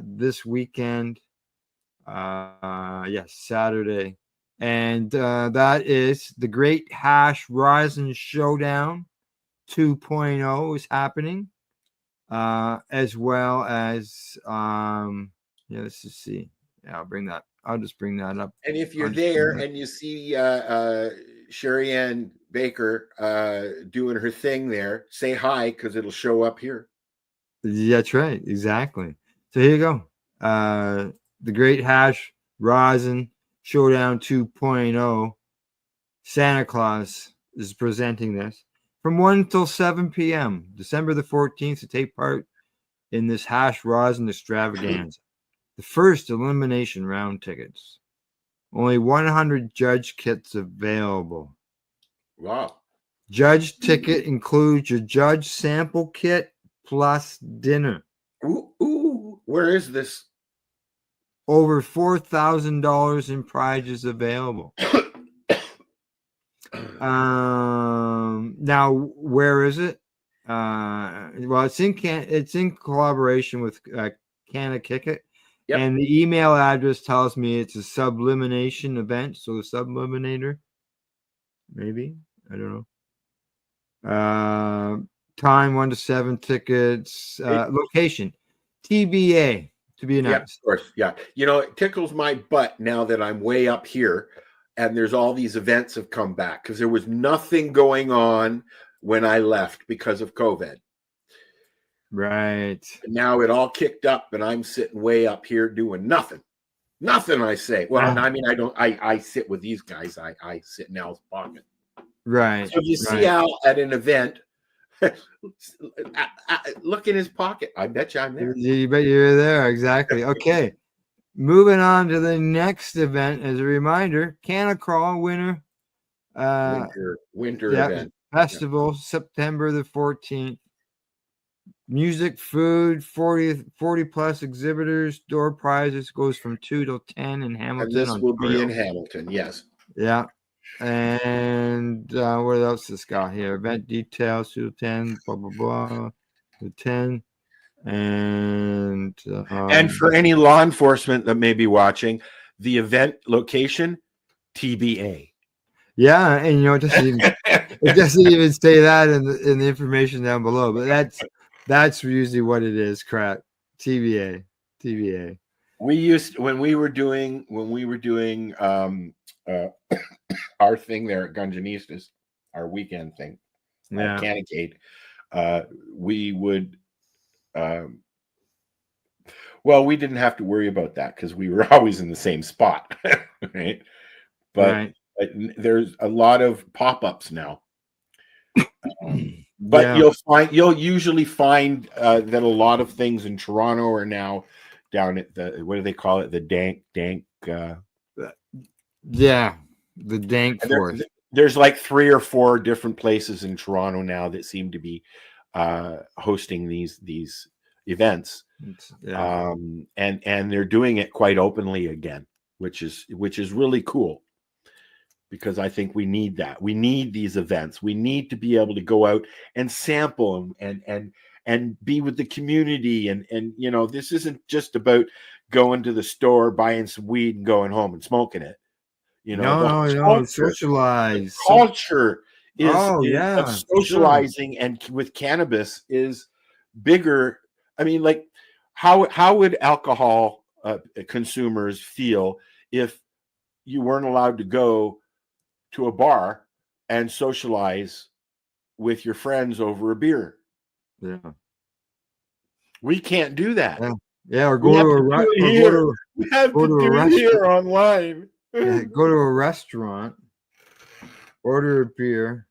[SPEAKER 1] this weekend. Yes, Saturday. And that is the Great Hash Rising Showdown 2.0 is happening. As well as let's just see. Yeah, I'll just bring that up.
[SPEAKER 4] And if you're there and you see Sherry Ann Baker doing her thing there, say hi because it'll show up here.
[SPEAKER 1] That's right, exactly. So here you go. The Great Hash Rosin Showdown 2.0. Santa Claus is presenting this from 1 till 7 p.m. December the 14th to take part in this hash rosin extravaganza. The first elimination round tickets. Only 100 judge kits available.
[SPEAKER 4] Wow.
[SPEAKER 1] Judge ticket includes your judge sample kit plus dinner.
[SPEAKER 4] Ooh. Where is this?
[SPEAKER 1] Over $4,000 in prizes available. Now, where is it? Well, it's in collaboration with Canada Kick It. Yep. And the email address tells me it's a sublimination event. So the subliminator, maybe, I don't know. Time 1 to 7 tickets. Location TBA to be announced.
[SPEAKER 4] Yeah, of course. Yeah. It tickles my butt now that I'm way up here and there's all these events have come back because there was nothing going on when I left because of COVID.
[SPEAKER 1] Right.
[SPEAKER 4] Now it all kicked up and I'm sitting way up here doing nothing. Nothing, I say. Well, I mean, I sit with these guys. I sit in Al's pocket.
[SPEAKER 1] Right.
[SPEAKER 4] So if you see Al at an event, look in his pocket. I bet you I'm there.
[SPEAKER 1] You bet you're there. Exactly. Okay. moving on to the next event. As a reminder, Canna Crawl winter.
[SPEAKER 4] Winter event.
[SPEAKER 1] Festival, September the 14th. Music, food, 40 plus exhibitors, door prizes goes from 2 till 10 in Hamilton.
[SPEAKER 4] And this will be in
[SPEAKER 1] Ontario.
[SPEAKER 4] Hamilton, yes.
[SPEAKER 1] Yeah. And what else this got here? Event details, 2 to 10, blah, blah, blah. To 10. And
[SPEAKER 4] for any law enforcement that may be watching, the event location, TBA.
[SPEAKER 1] Yeah, and you know, it doesn't even say that in the information down below, but that's usually what it is. Correct. TBA.
[SPEAKER 4] We used when we were doing our thing there at Gungeonistas, our weekend thing, Canicade. We would we didn't have to worry about that because we were always in the same spot, right? But there's a lot of pop-ups now. But you'll usually find that a lot of things in Toronto are now down at the, what do they call it? The dank.
[SPEAKER 1] The dank forest.
[SPEAKER 4] There's like 3 or 4 different places in Toronto now that seem to be hosting these events. And they're doing it quite openly again, which is really cool. Because I think we need that. We need these events. We need to be able to go out and sample them and be with the community. And you know, this isn't just about going to the store, buying some weed and going home and smoking it. You know,
[SPEAKER 1] no, socialize.
[SPEAKER 4] Culture of socializing and with cannabis is bigger. I mean, like how would alcohol consumers feel if you weren't allowed to go to a bar and socialize with your friends over a beer?
[SPEAKER 1] Yeah.
[SPEAKER 4] We can't do that.
[SPEAKER 1] Yeah, or go to a restaurant.
[SPEAKER 4] We have to do it here online.
[SPEAKER 1] Yeah, go to a restaurant, order a beer,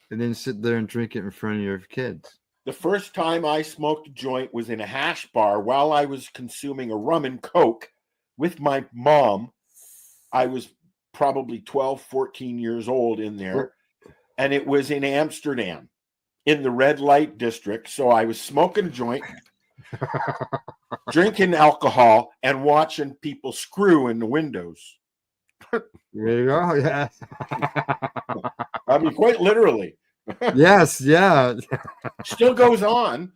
[SPEAKER 1] and then sit there and drink it in front of your kids.
[SPEAKER 4] The first time I smoked a joint was in a hash bar while I was consuming a rum and coke with my mom. I was probably 12, 14 years old in there. And it was in Amsterdam in the red light district. So I was smoking a joint, drinking alcohol, and watching people screw in the windows.
[SPEAKER 1] There you go. Yeah.
[SPEAKER 4] I mean, quite literally.
[SPEAKER 1] Yes. Yeah.
[SPEAKER 4] Still goes on.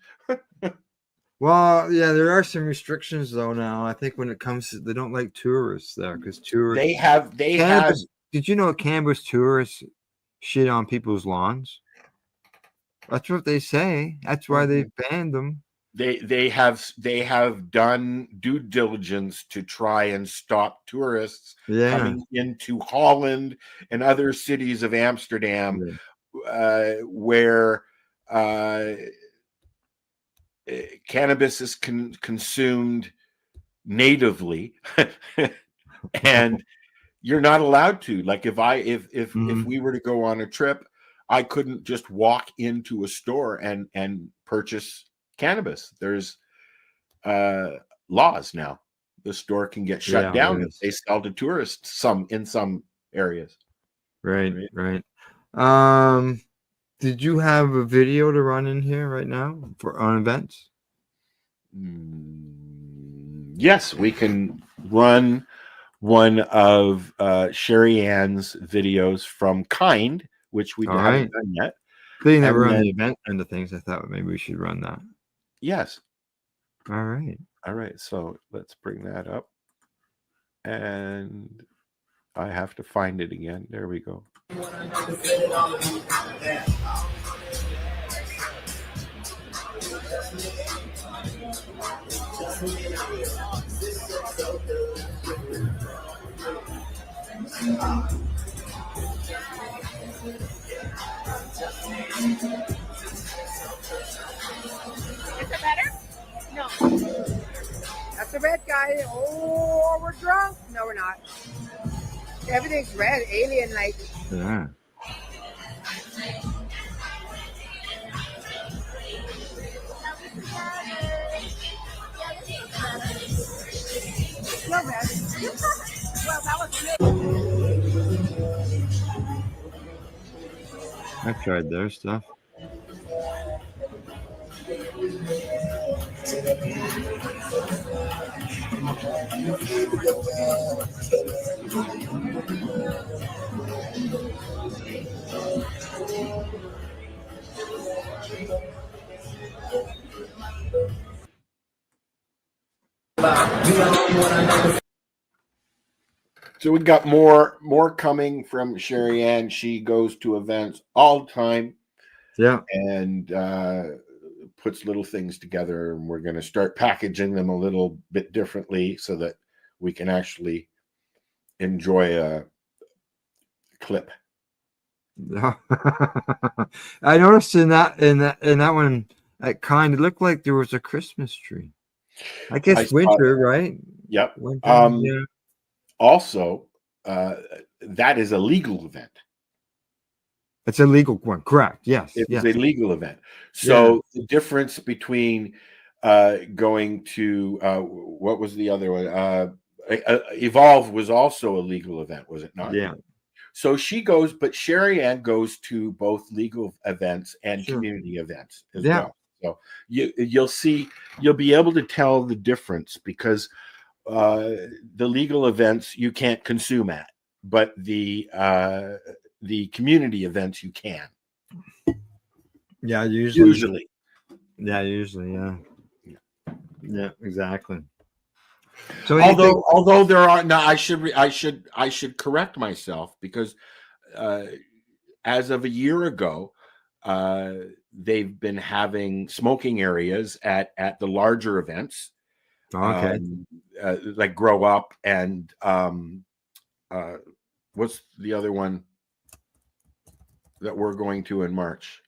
[SPEAKER 1] Well, yeah, there are some restrictions though now. I think when it comes to, they don't like tourists there because tourists.
[SPEAKER 4] They have.
[SPEAKER 1] Did you know cannabis tourists shit on people's lawns? That's what they say. That's why they banned them.
[SPEAKER 4] They have done due diligence to try and stop tourists coming into Holland and other cities of Amsterdam, where cannabis is consumed natively, and you're not allowed to. Like if we were to go on a trip, I couldn't just walk into a store and purchase cannabis. There's laws now. The store can get shut down if they sell to tourists in some areas.
[SPEAKER 1] Right. Did you have a video to run in here right now on events?
[SPEAKER 4] Yes, we can run one of Sherry Ann's videos from Kind, which we haven't done yet.
[SPEAKER 1] They never run the event end of things. I thought maybe we should run that.
[SPEAKER 4] Yes.
[SPEAKER 1] All right.
[SPEAKER 4] So let's bring that up. And I have to find it again. There we go.
[SPEAKER 12] Is it better? No. That's the red guy. Oh, we're drunk. No, we're not. Everything's red, alien-like.
[SPEAKER 1] Yeah.
[SPEAKER 12] No red.
[SPEAKER 1] I've tried their stuff.
[SPEAKER 4] So we got more coming from Sherry Ann. She goes to events all the time.
[SPEAKER 1] Yeah.
[SPEAKER 4] And puts little things together, and we're going to start packaging them a little bit differently so that we can actually enjoy a clip.
[SPEAKER 1] I noticed in that one, it kind of looked like there was a Christmas tree. I guess winter, right?
[SPEAKER 4] Yep.
[SPEAKER 1] Winter, yeah.
[SPEAKER 4] Also, that is a legal event.
[SPEAKER 1] It's a legal one, correct? Yes.
[SPEAKER 4] It's a legal event. So the difference between going to what was the other one? Evolve was also a legal event, was it not?
[SPEAKER 1] Yeah.
[SPEAKER 4] So she goes, but Sherry Ann goes to both legal events and community events as well. So you'll be able to tell the difference because the legal events you can't consume at, but the community events you can.
[SPEAKER 1] Yeah,
[SPEAKER 4] usually.
[SPEAKER 1] Yeah, usually, yeah. Yeah, exactly. So
[SPEAKER 4] although there are now, I should correct myself because as of a year ago, they've been having smoking areas at the larger events.
[SPEAKER 1] Okay.
[SPEAKER 4] Like Grow Up and what's the other one that we're going to in March?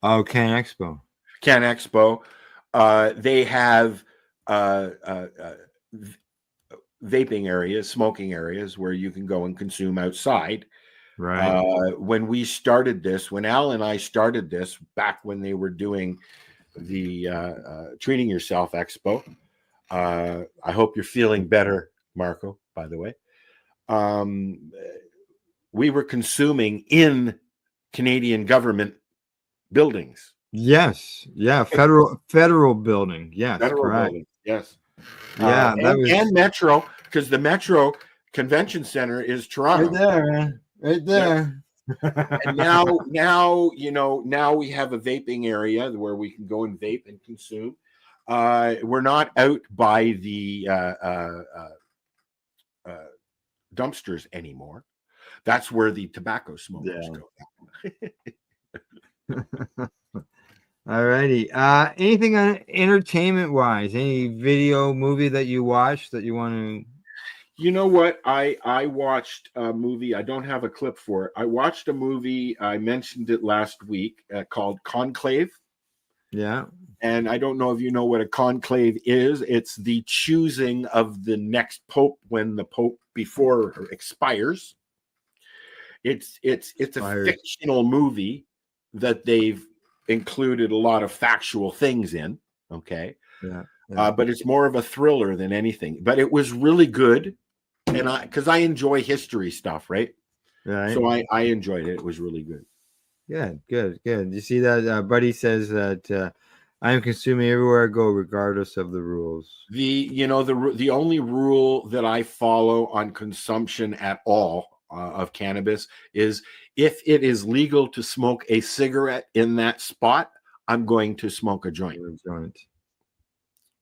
[SPEAKER 1] Oh, Can Expo.
[SPEAKER 4] Can Expo. They have vaping areas, smoking areas where you can go and consume outside.
[SPEAKER 1] Right.
[SPEAKER 4] When we started this, when Al and I started this back when they were doing the Treating Yourself Expo, I hope you're feeling better, Marco, by the way. We were consuming in Canadian government buildings.
[SPEAKER 1] Yes. Yeah. Federal building. Yes.
[SPEAKER 4] Federal
[SPEAKER 1] correct.
[SPEAKER 4] building. Yes.
[SPEAKER 1] Yeah.
[SPEAKER 4] And Metro, because the Metro Convention Center is Toronto.
[SPEAKER 1] Right there, man. Right there.
[SPEAKER 4] And now we have a vaping area where we can go and vape and consume. We're not out by the dumpsters anymore. That's where the tobacco smokers go.
[SPEAKER 1] All righty. Anything on entertainment wise? Any video movie that you watched that you want to?
[SPEAKER 4] You know what? I watched a movie. I don't have a clip for it. I watched a movie. I mentioned it last week called Conclave.
[SPEAKER 1] Yeah.
[SPEAKER 4] And I don't know if you know what a conclave is. It's the choosing of the next pope when the pope before expires. It's a fictional movie that they've included a lot of factual things in. Okay.
[SPEAKER 1] Yeah.
[SPEAKER 4] But it's more of a thriller than anything. But it was really good. And because I enjoy history stuff, right?
[SPEAKER 1] Right.
[SPEAKER 4] So I enjoyed it. It was really good.
[SPEAKER 1] Good. You see that Buddy says that I am consuming everywhere I go, regardless of the rules.
[SPEAKER 4] The only rule that I follow on consumption at all of cannabis is if it is legal to smoke a cigarette in that spot, I'm going to smoke a joint.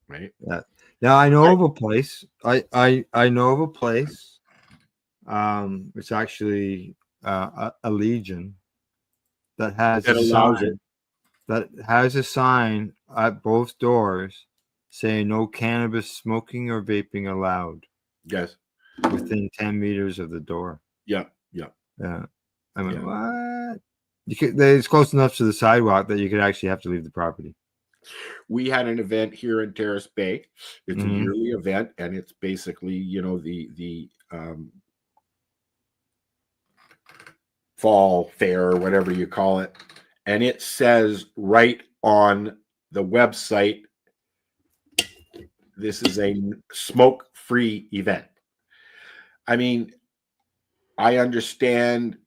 [SPEAKER 4] Right.
[SPEAKER 1] Yeah. Now I know of a place. I know of a place. It's actually a Legion that has a sign at both doors saying no cannabis smoking or vaping allowed.
[SPEAKER 4] Yes.
[SPEAKER 1] Within 10 meters of the door.
[SPEAKER 4] Yeah.
[SPEAKER 1] I mean, what? It's close enough to the sidewalk that you could actually have to leave the property.
[SPEAKER 4] We had an event here in Terrace Bay. It's a yearly event, and it's basically, the fall fair or whatever you call it. And it says right on the website, this is a smoke-free event. I mean, I understand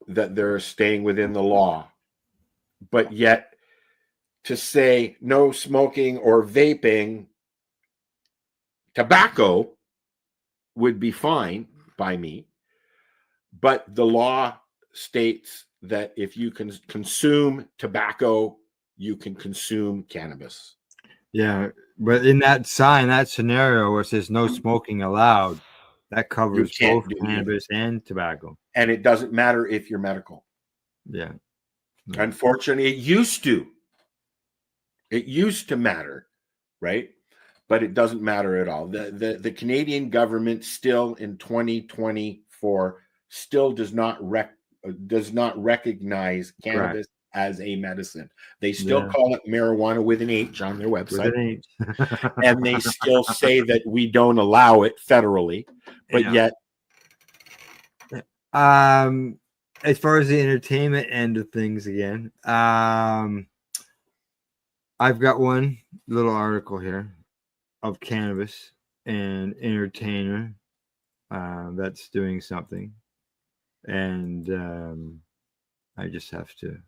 [SPEAKER 4] that they're staying within the law, but yet to say no smoking or vaping, tobacco would be fine by me, but the law states that if you can consume tobacco, you can consume cannabis.
[SPEAKER 1] Yeah, but in that sign, that scenario where it says no smoking allowed, that covers
[SPEAKER 4] can't
[SPEAKER 1] both
[SPEAKER 4] do either.
[SPEAKER 1] cannabis and tobacco.
[SPEAKER 4] And it doesn't matter if you're medical.
[SPEAKER 1] Yeah.
[SPEAKER 4] Unfortunately, it used to. It used to matter, right? But it doesn't matter at all. The Canadian government still in 2024 still does not recognize cannabis as a medicine. They still call it marijuana with an H on their website.
[SPEAKER 1] With an H.
[SPEAKER 4] And they still say that we don't allow it federally, but yet
[SPEAKER 1] as far as the entertainment end of things again, I've got one little article here of cannabis and entertainer that's doing something, and I just have to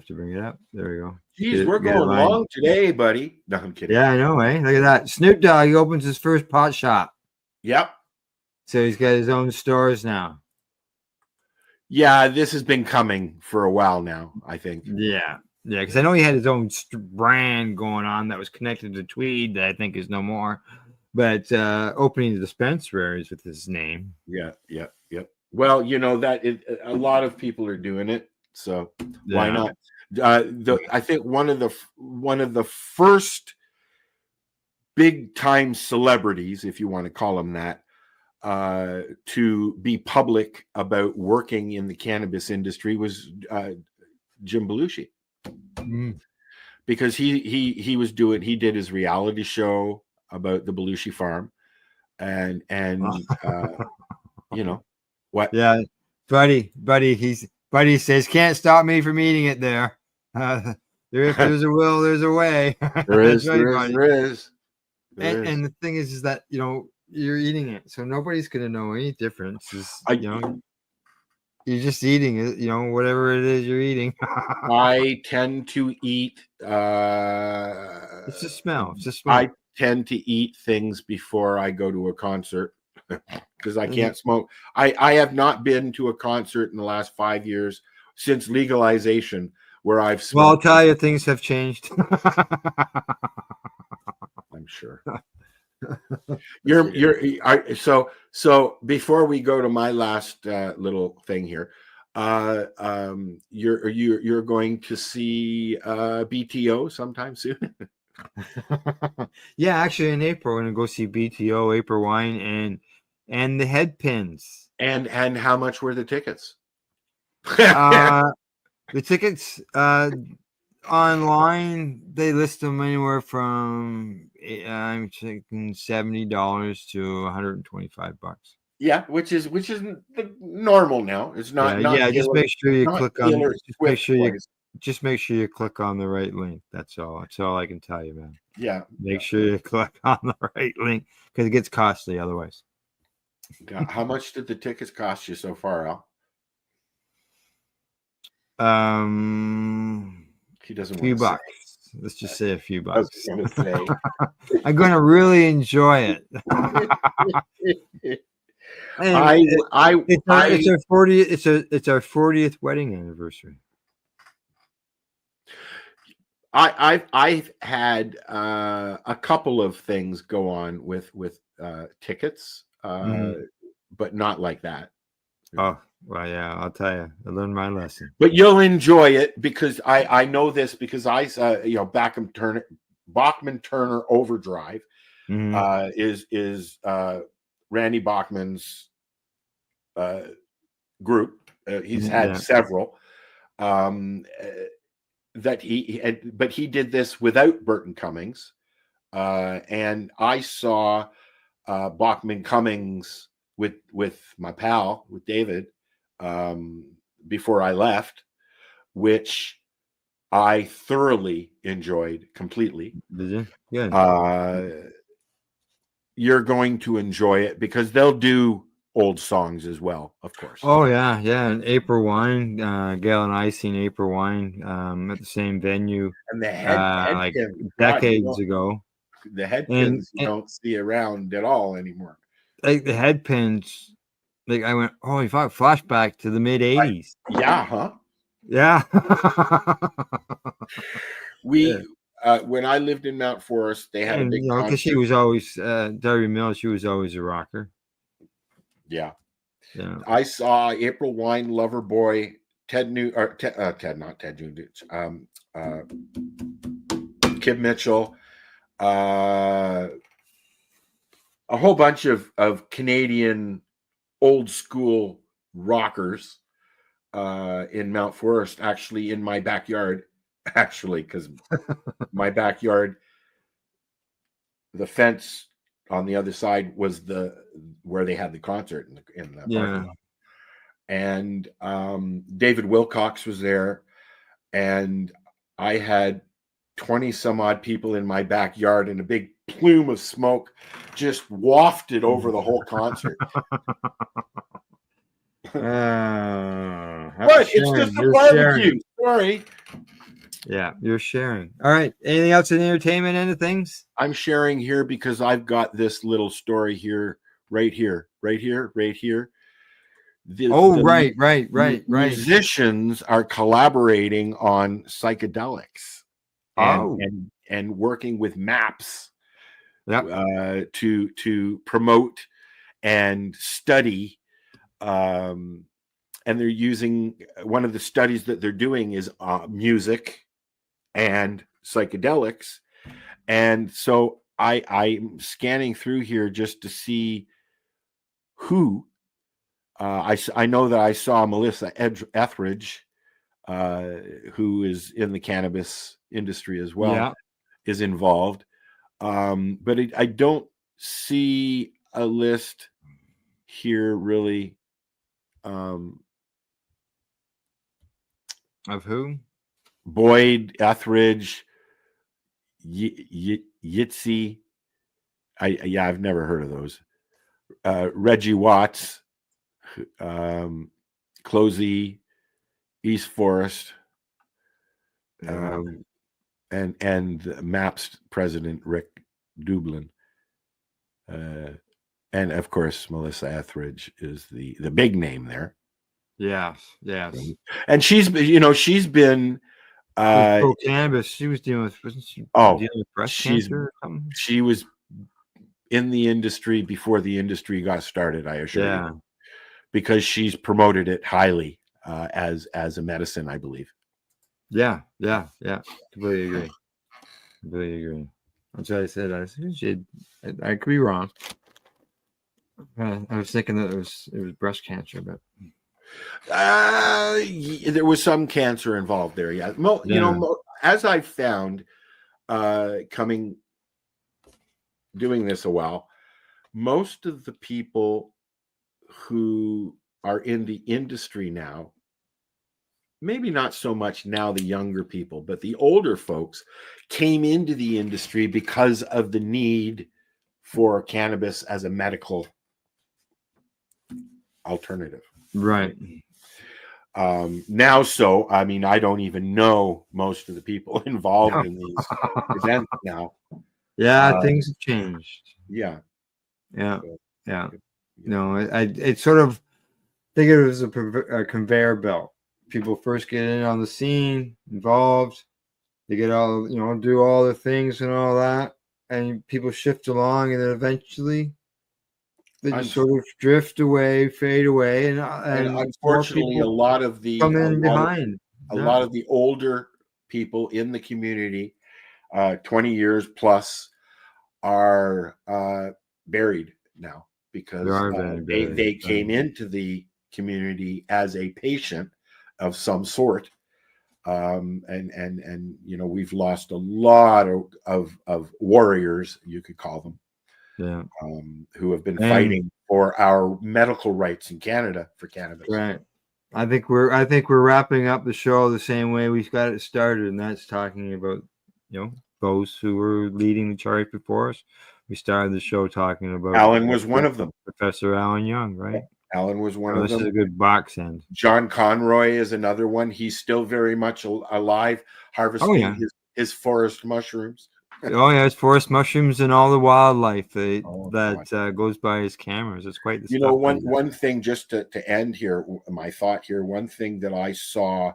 [SPEAKER 1] bring it up. There we go.
[SPEAKER 4] Geez, we're going long today, buddy. No, I'm kidding.
[SPEAKER 1] Yeah, I know, eh? Look at that. Snoop Dogg opens his first pot shop.
[SPEAKER 4] Yep.
[SPEAKER 1] So he's got his own stores now.
[SPEAKER 4] Yeah, this has been coming for a while now, I think.
[SPEAKER 1] Yeah, because I know he had his own brand going on that was connected to Tweed that I think is no more. But opening dispensaries with his name.
[SPEAKER 4] Yeah. Well, that a lot of people are doing it, so why not? I think one of the first big time celebrities, if you want to call them that, to be public about working in the cannabis industry was Jim Belushi, because he did his reality show about the Belushi farm, and what?
[SPEAKER 1] Yeah, buddy says can't stop me from eating it there. If there's a will, there's a way.
[SPEAKER 4] There is.
[SPEAKER 1] And the thing is that you're eating it, so nobody's gonna know any difference. You're just eating it, whatever it is you're eating.
[SPEAKER 4] I tend to eat.
[SPEAKER 1] It's a smell.
[SPEAKER 4] I tend to eat things before I go to a concert because I can't smoke. I have not been to a concert in the last 5 years since legalization where I've smoked.
[SPEAKER 1] Well, I'll tell you, things have changed.
[SPEAKER 4] I'm sure. So before we go to my last little thing here, you're going to see BTO sometime soon.
[SPEAKER 1] Yeah, actually in April we're gonna go see BTO, April Wine, and the Head Pins.
[SPEAKER 4] And how much were the tickets?
[SPEAKER 1] The tickets online, they list them anywhere from I'm thinking $70 to $125.
[SPEAKER 4] Yeah, which is normal now. It's not.
[SPEAKER 1] Just make sure you click on. Just make sure you click on the right link. That's all. That's all I can tell you, man.
[SPEAKER 4] Yeah.
[SPEAKER 1] Make sure you click on the right link because it gets costly otherwise.
[SPEAKER 4] How much did the tickets cost you so far,
[SPEAKER 1] Al?
[SPEAKER 4] He doesn't.
[SPEAKER 1] A few bucks. Let's just say a few bucks.
[SPEAKER 4] I was gonna say.
[SPEAKER 1] I'm gonna really enjoy it. It's our 40th. It's our 40th wedding anniversary.
[SPEAKER 4] I've had a couple of things go on with tickets, but not like that.
[SPEAKER 1] Oh, well, yeah, I'll tell you. I learned my lesson.
[SPEAKER 4] But you'll enjoy it because I know this because I Bachman Turner Overdrive is Randy Bachman's group. He's had several. But he did this without Burton Cummings, and I saw Bachman Cummings with my pal, with David, before I left, which I thoroughly enjoyed completely.
[SPEAKER 1] Did you? Yeah.
[SPEAKER 4] You're going to enjoy it because they'll do old songs as well, of course.
[SPEAKER 1] Oh yeah, yeah. And April Wine, Gail and I seen April Wine at the same venue
[SPEAKER 4] And the head
[SPEAKER 1] like
[SPEAKER 4] pins,
[SPEAKER 1] decades ago.
[SPEAKER 4] the head
[SPEAKER 1] And-
[SPEAKER 4] pins you don't see around at all anymore.
[SPEAKER 1] Like the head pins, like I went, holy fuck, flashback to the mid '80s.
[SPEAKER 4] Yeah, huh?
[SPEAKER 1] Yeah.
[SPEAKER 4] We when I lived in Mount Forest, they had a
[SPEAKER 1] And
[SPEAKER 4] big
[SPEAKER 1] because she
[SPEAKER 4] concert.
[SPEAKER 1] was always Darby Mills, she was always a rocker.
[SPEAKER 4] Yeah.
[SPEAKER 1] Yeah.
[SPEAKER 4] I saw April Wine, Loverboy, Ted New or not Ted Nugent, Kid Mitchell, a whole bunch of Canadian old school rockers in Mount Forest, actually in my backyard, because my backyard, the fence on the other side was where they had the concert in the parking lot. And David Wilcox was there, and I had 20 some odd people in my backyard, and a big plume of smoke just wafted over the whole concert. What? It's just a barbecue. Sorry.
[SPEAKER 1] Yeah, you're sharing. All right. Anything else in the entertainment end of things?
[SPEAKER 4] I'm sharing here because I've got this little story here, right here. The
[SPEAKER 1] Right.
[SPEAKER 4] Musicians are collaborating on psychedelics and working with maps to promote and study. And they're using, one of the studies that they're doing is music and psychedelics. And so I'm scanning through here just to see who. I know that I saw Melissa Etheridge, who is in the cannabis industry as well, is involved. But I don't see a list here really.
[SPEAKER 1] Of who?
[SPEAKER 4] Boyd, Etheridge, Yitzy. I've never heard of those. Reggie Watts, Closey, East Forest, and MAPS president Rick Dublin, and of course Melissa Etheridge is the big name there.
[SPEAKER 1] Yes.
[SPEAKER 4] And she's been
[SPEAKER 1] cannabis. She was dealing with, wasn't she? Dealing with breast cancer or something?
[SPEAKER 4] She was in the industry before the industry got started, I assure you, because she's promoted it highly as a medicine, I believe. Yeah.
[SPEAKER 1] Completely agree. That's what I said. I could be wrong. I was thinking that it was breast cancer, but
[SPEAKER 4] there was some cancer involved there. Yeah. You know, as I've found doing this a while, most of the people who are in the industry now, maybe not so much now the younger people, but the older folks came into the industry because of the need for cannabis as a medical alternative.
[SPEAKER 1] Right.
[SPEAKER 4] Now, so I mean, I don't even know most of the people involved in these events now.
[SPEAKER 1] Yeah, things have changed.
[SPEAKER 4] Yeah.
[SPEAKER 1] No, I sort of think it was a conveyor belt. People first get in on the scene, involved. They get all, do all the things and all that, and people shift along, and then eventually they just sort of drift away, fade away, and
[SPEAKER 4] unfortunately, a lot of the older people in the community, 20 years plus, are buried now because they came into the community as a patient of some sort, and we've lost a lot of warriors, you could call them, who have been fighting for our medical rights in Canada for cannabis.
[SPEAKER 1] Right. I think we're wrapping up the show the same way we got it started, and that's talking about those who were leading the charge before us, We started the show talking about
[SPEAKER 4] Alan was one of them.
[SPEAKER 1] Professor Alan Young, right?
[SPEAKER 4] Alan was one
[SPEAKER 1] Oh,
[SPEAKER 4] of
[SPEAKER 1] this
[SPEAKER 4] them.
[SPEAKER 1] is a good box end.
[SPEAKER 4] John Conroy is another one. He's still very much alive, harvesting his forest mushrooms.
[SPEAKER 1] Oh yeah, it's forest mushrooms and all the wildlife
[SPEAKER 4] Oh,
[SPEAKER 1] that goes by his cameras. It's quite the
[SPEAKER 4] You
[SPEAKER 1] stuff.
[SPEAKER 4] know, one thing, just to end here, my thought here, one thing that I saw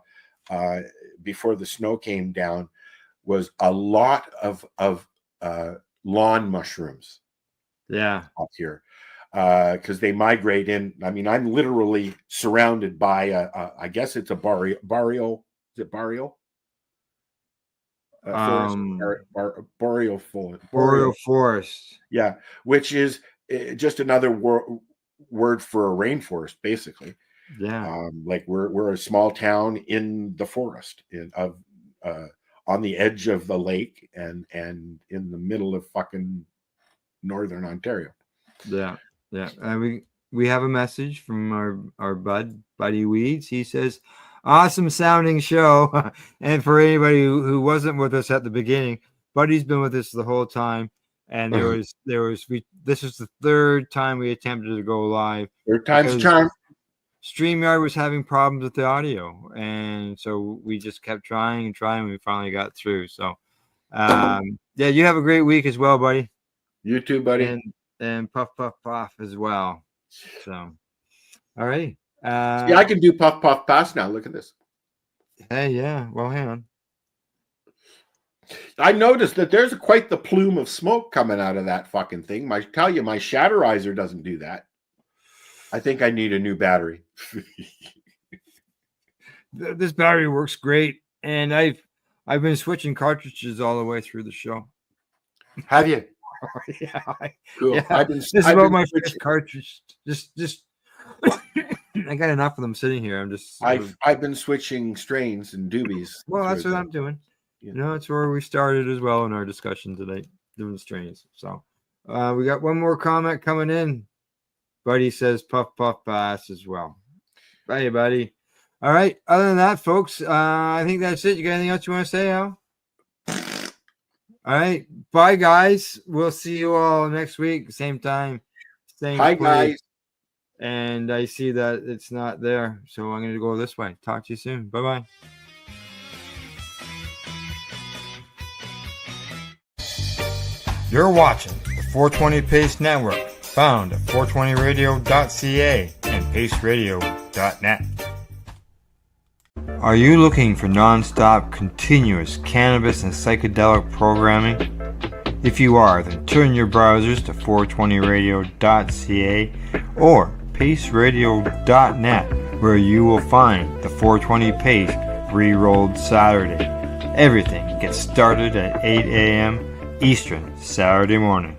[SPEAKER 4] before the snow came down was a lot of lawn mushrooms.
[SPEAKER 1] Yeah,
[SPEAKER 4] up here, because they migrate in. I mean, I'm literally surrounded by I guess it's a boreal. Is it boreal? Boreal
[SPEAKER 1] forest.
[SPEAKER 4] Yeah, which is just another word for a rainforest, basically.
[SPEAKER 1] Yeah,
[SPEAKER 4] like we're a small town in the forest on the edge of the lake and in the middle of fucking northern Ontario.
[SPEAKER 1] Yeah. We have a message from our buddy Weeds. He says, "Awesome sounding show." And for anybody who wasn't with us at the beginning, Buddy's been with us the whole time. And this is the third time we attempted to go live.
[SPEAKER 4] Third time's a charm.
[SPEAKER 1] StreamYard was having problems with the audio, and so we just kept trying and trying. And we finally got through. So, yeah, you have a great week as well, buddy.
[SPEAKER 4] You too, buddy.
[SPEAKER 1] And puff as well. So, all right.
[SPEAKER 4] Yeah, I can do puff pass now. Look at this.
[SPEAKER 1] Hey, yeah. Well, hang on.
[SPEAKER 4] I noticed that there's quite the plume of smoke coming out of that fucking thing. I tell you, my Shatterizer doesn't do that. I think I need a new battery.
[SPEAKER 1] This battery works great, and I've been switching cartridges all the way through the show.
[SPEAKER 4] Have you?
[SPEAKER 1] Yeah,
[SPEAKER 4] cool.
[SPEAKER 1] Yeah. This is about my first cartridge. Just I got enough of them sitting here.
[SPEAKER 4] I've been switching strains and doobies.
[SPEAKER 1] Well, that's what I'm doing. Yeah. You know, it's where we started as well in our discussion today, doing strains. So we got one more comment coming in. Buddy says puff pass as well. Bye, buddy. All right. Other than that, folks, I think that's it. You got anything else you want to say, Al? All right. Bye, guys. We'll see you all next week. Same time. Same
[SPEAKER 4] Bye,
[SPEAKER 1] place.
[SPEAKER 4] guys.
[SPEAKER 1] And I see that it's not there. So I'm going to go this way. Talk to you soon. Bye-bye. You're watching the 420 Pace Network, found at 420radio.ca and paceradio.net. Are you looking for non-stop, continuous cannabis and psychedelic programming? If you are, then turn your browsers to 420radio.ca or paceradio.net, where you will find the 420 Pace Re-Rolled Saturday. Everything gets started at 8 a.m. Eastern Saturday morning.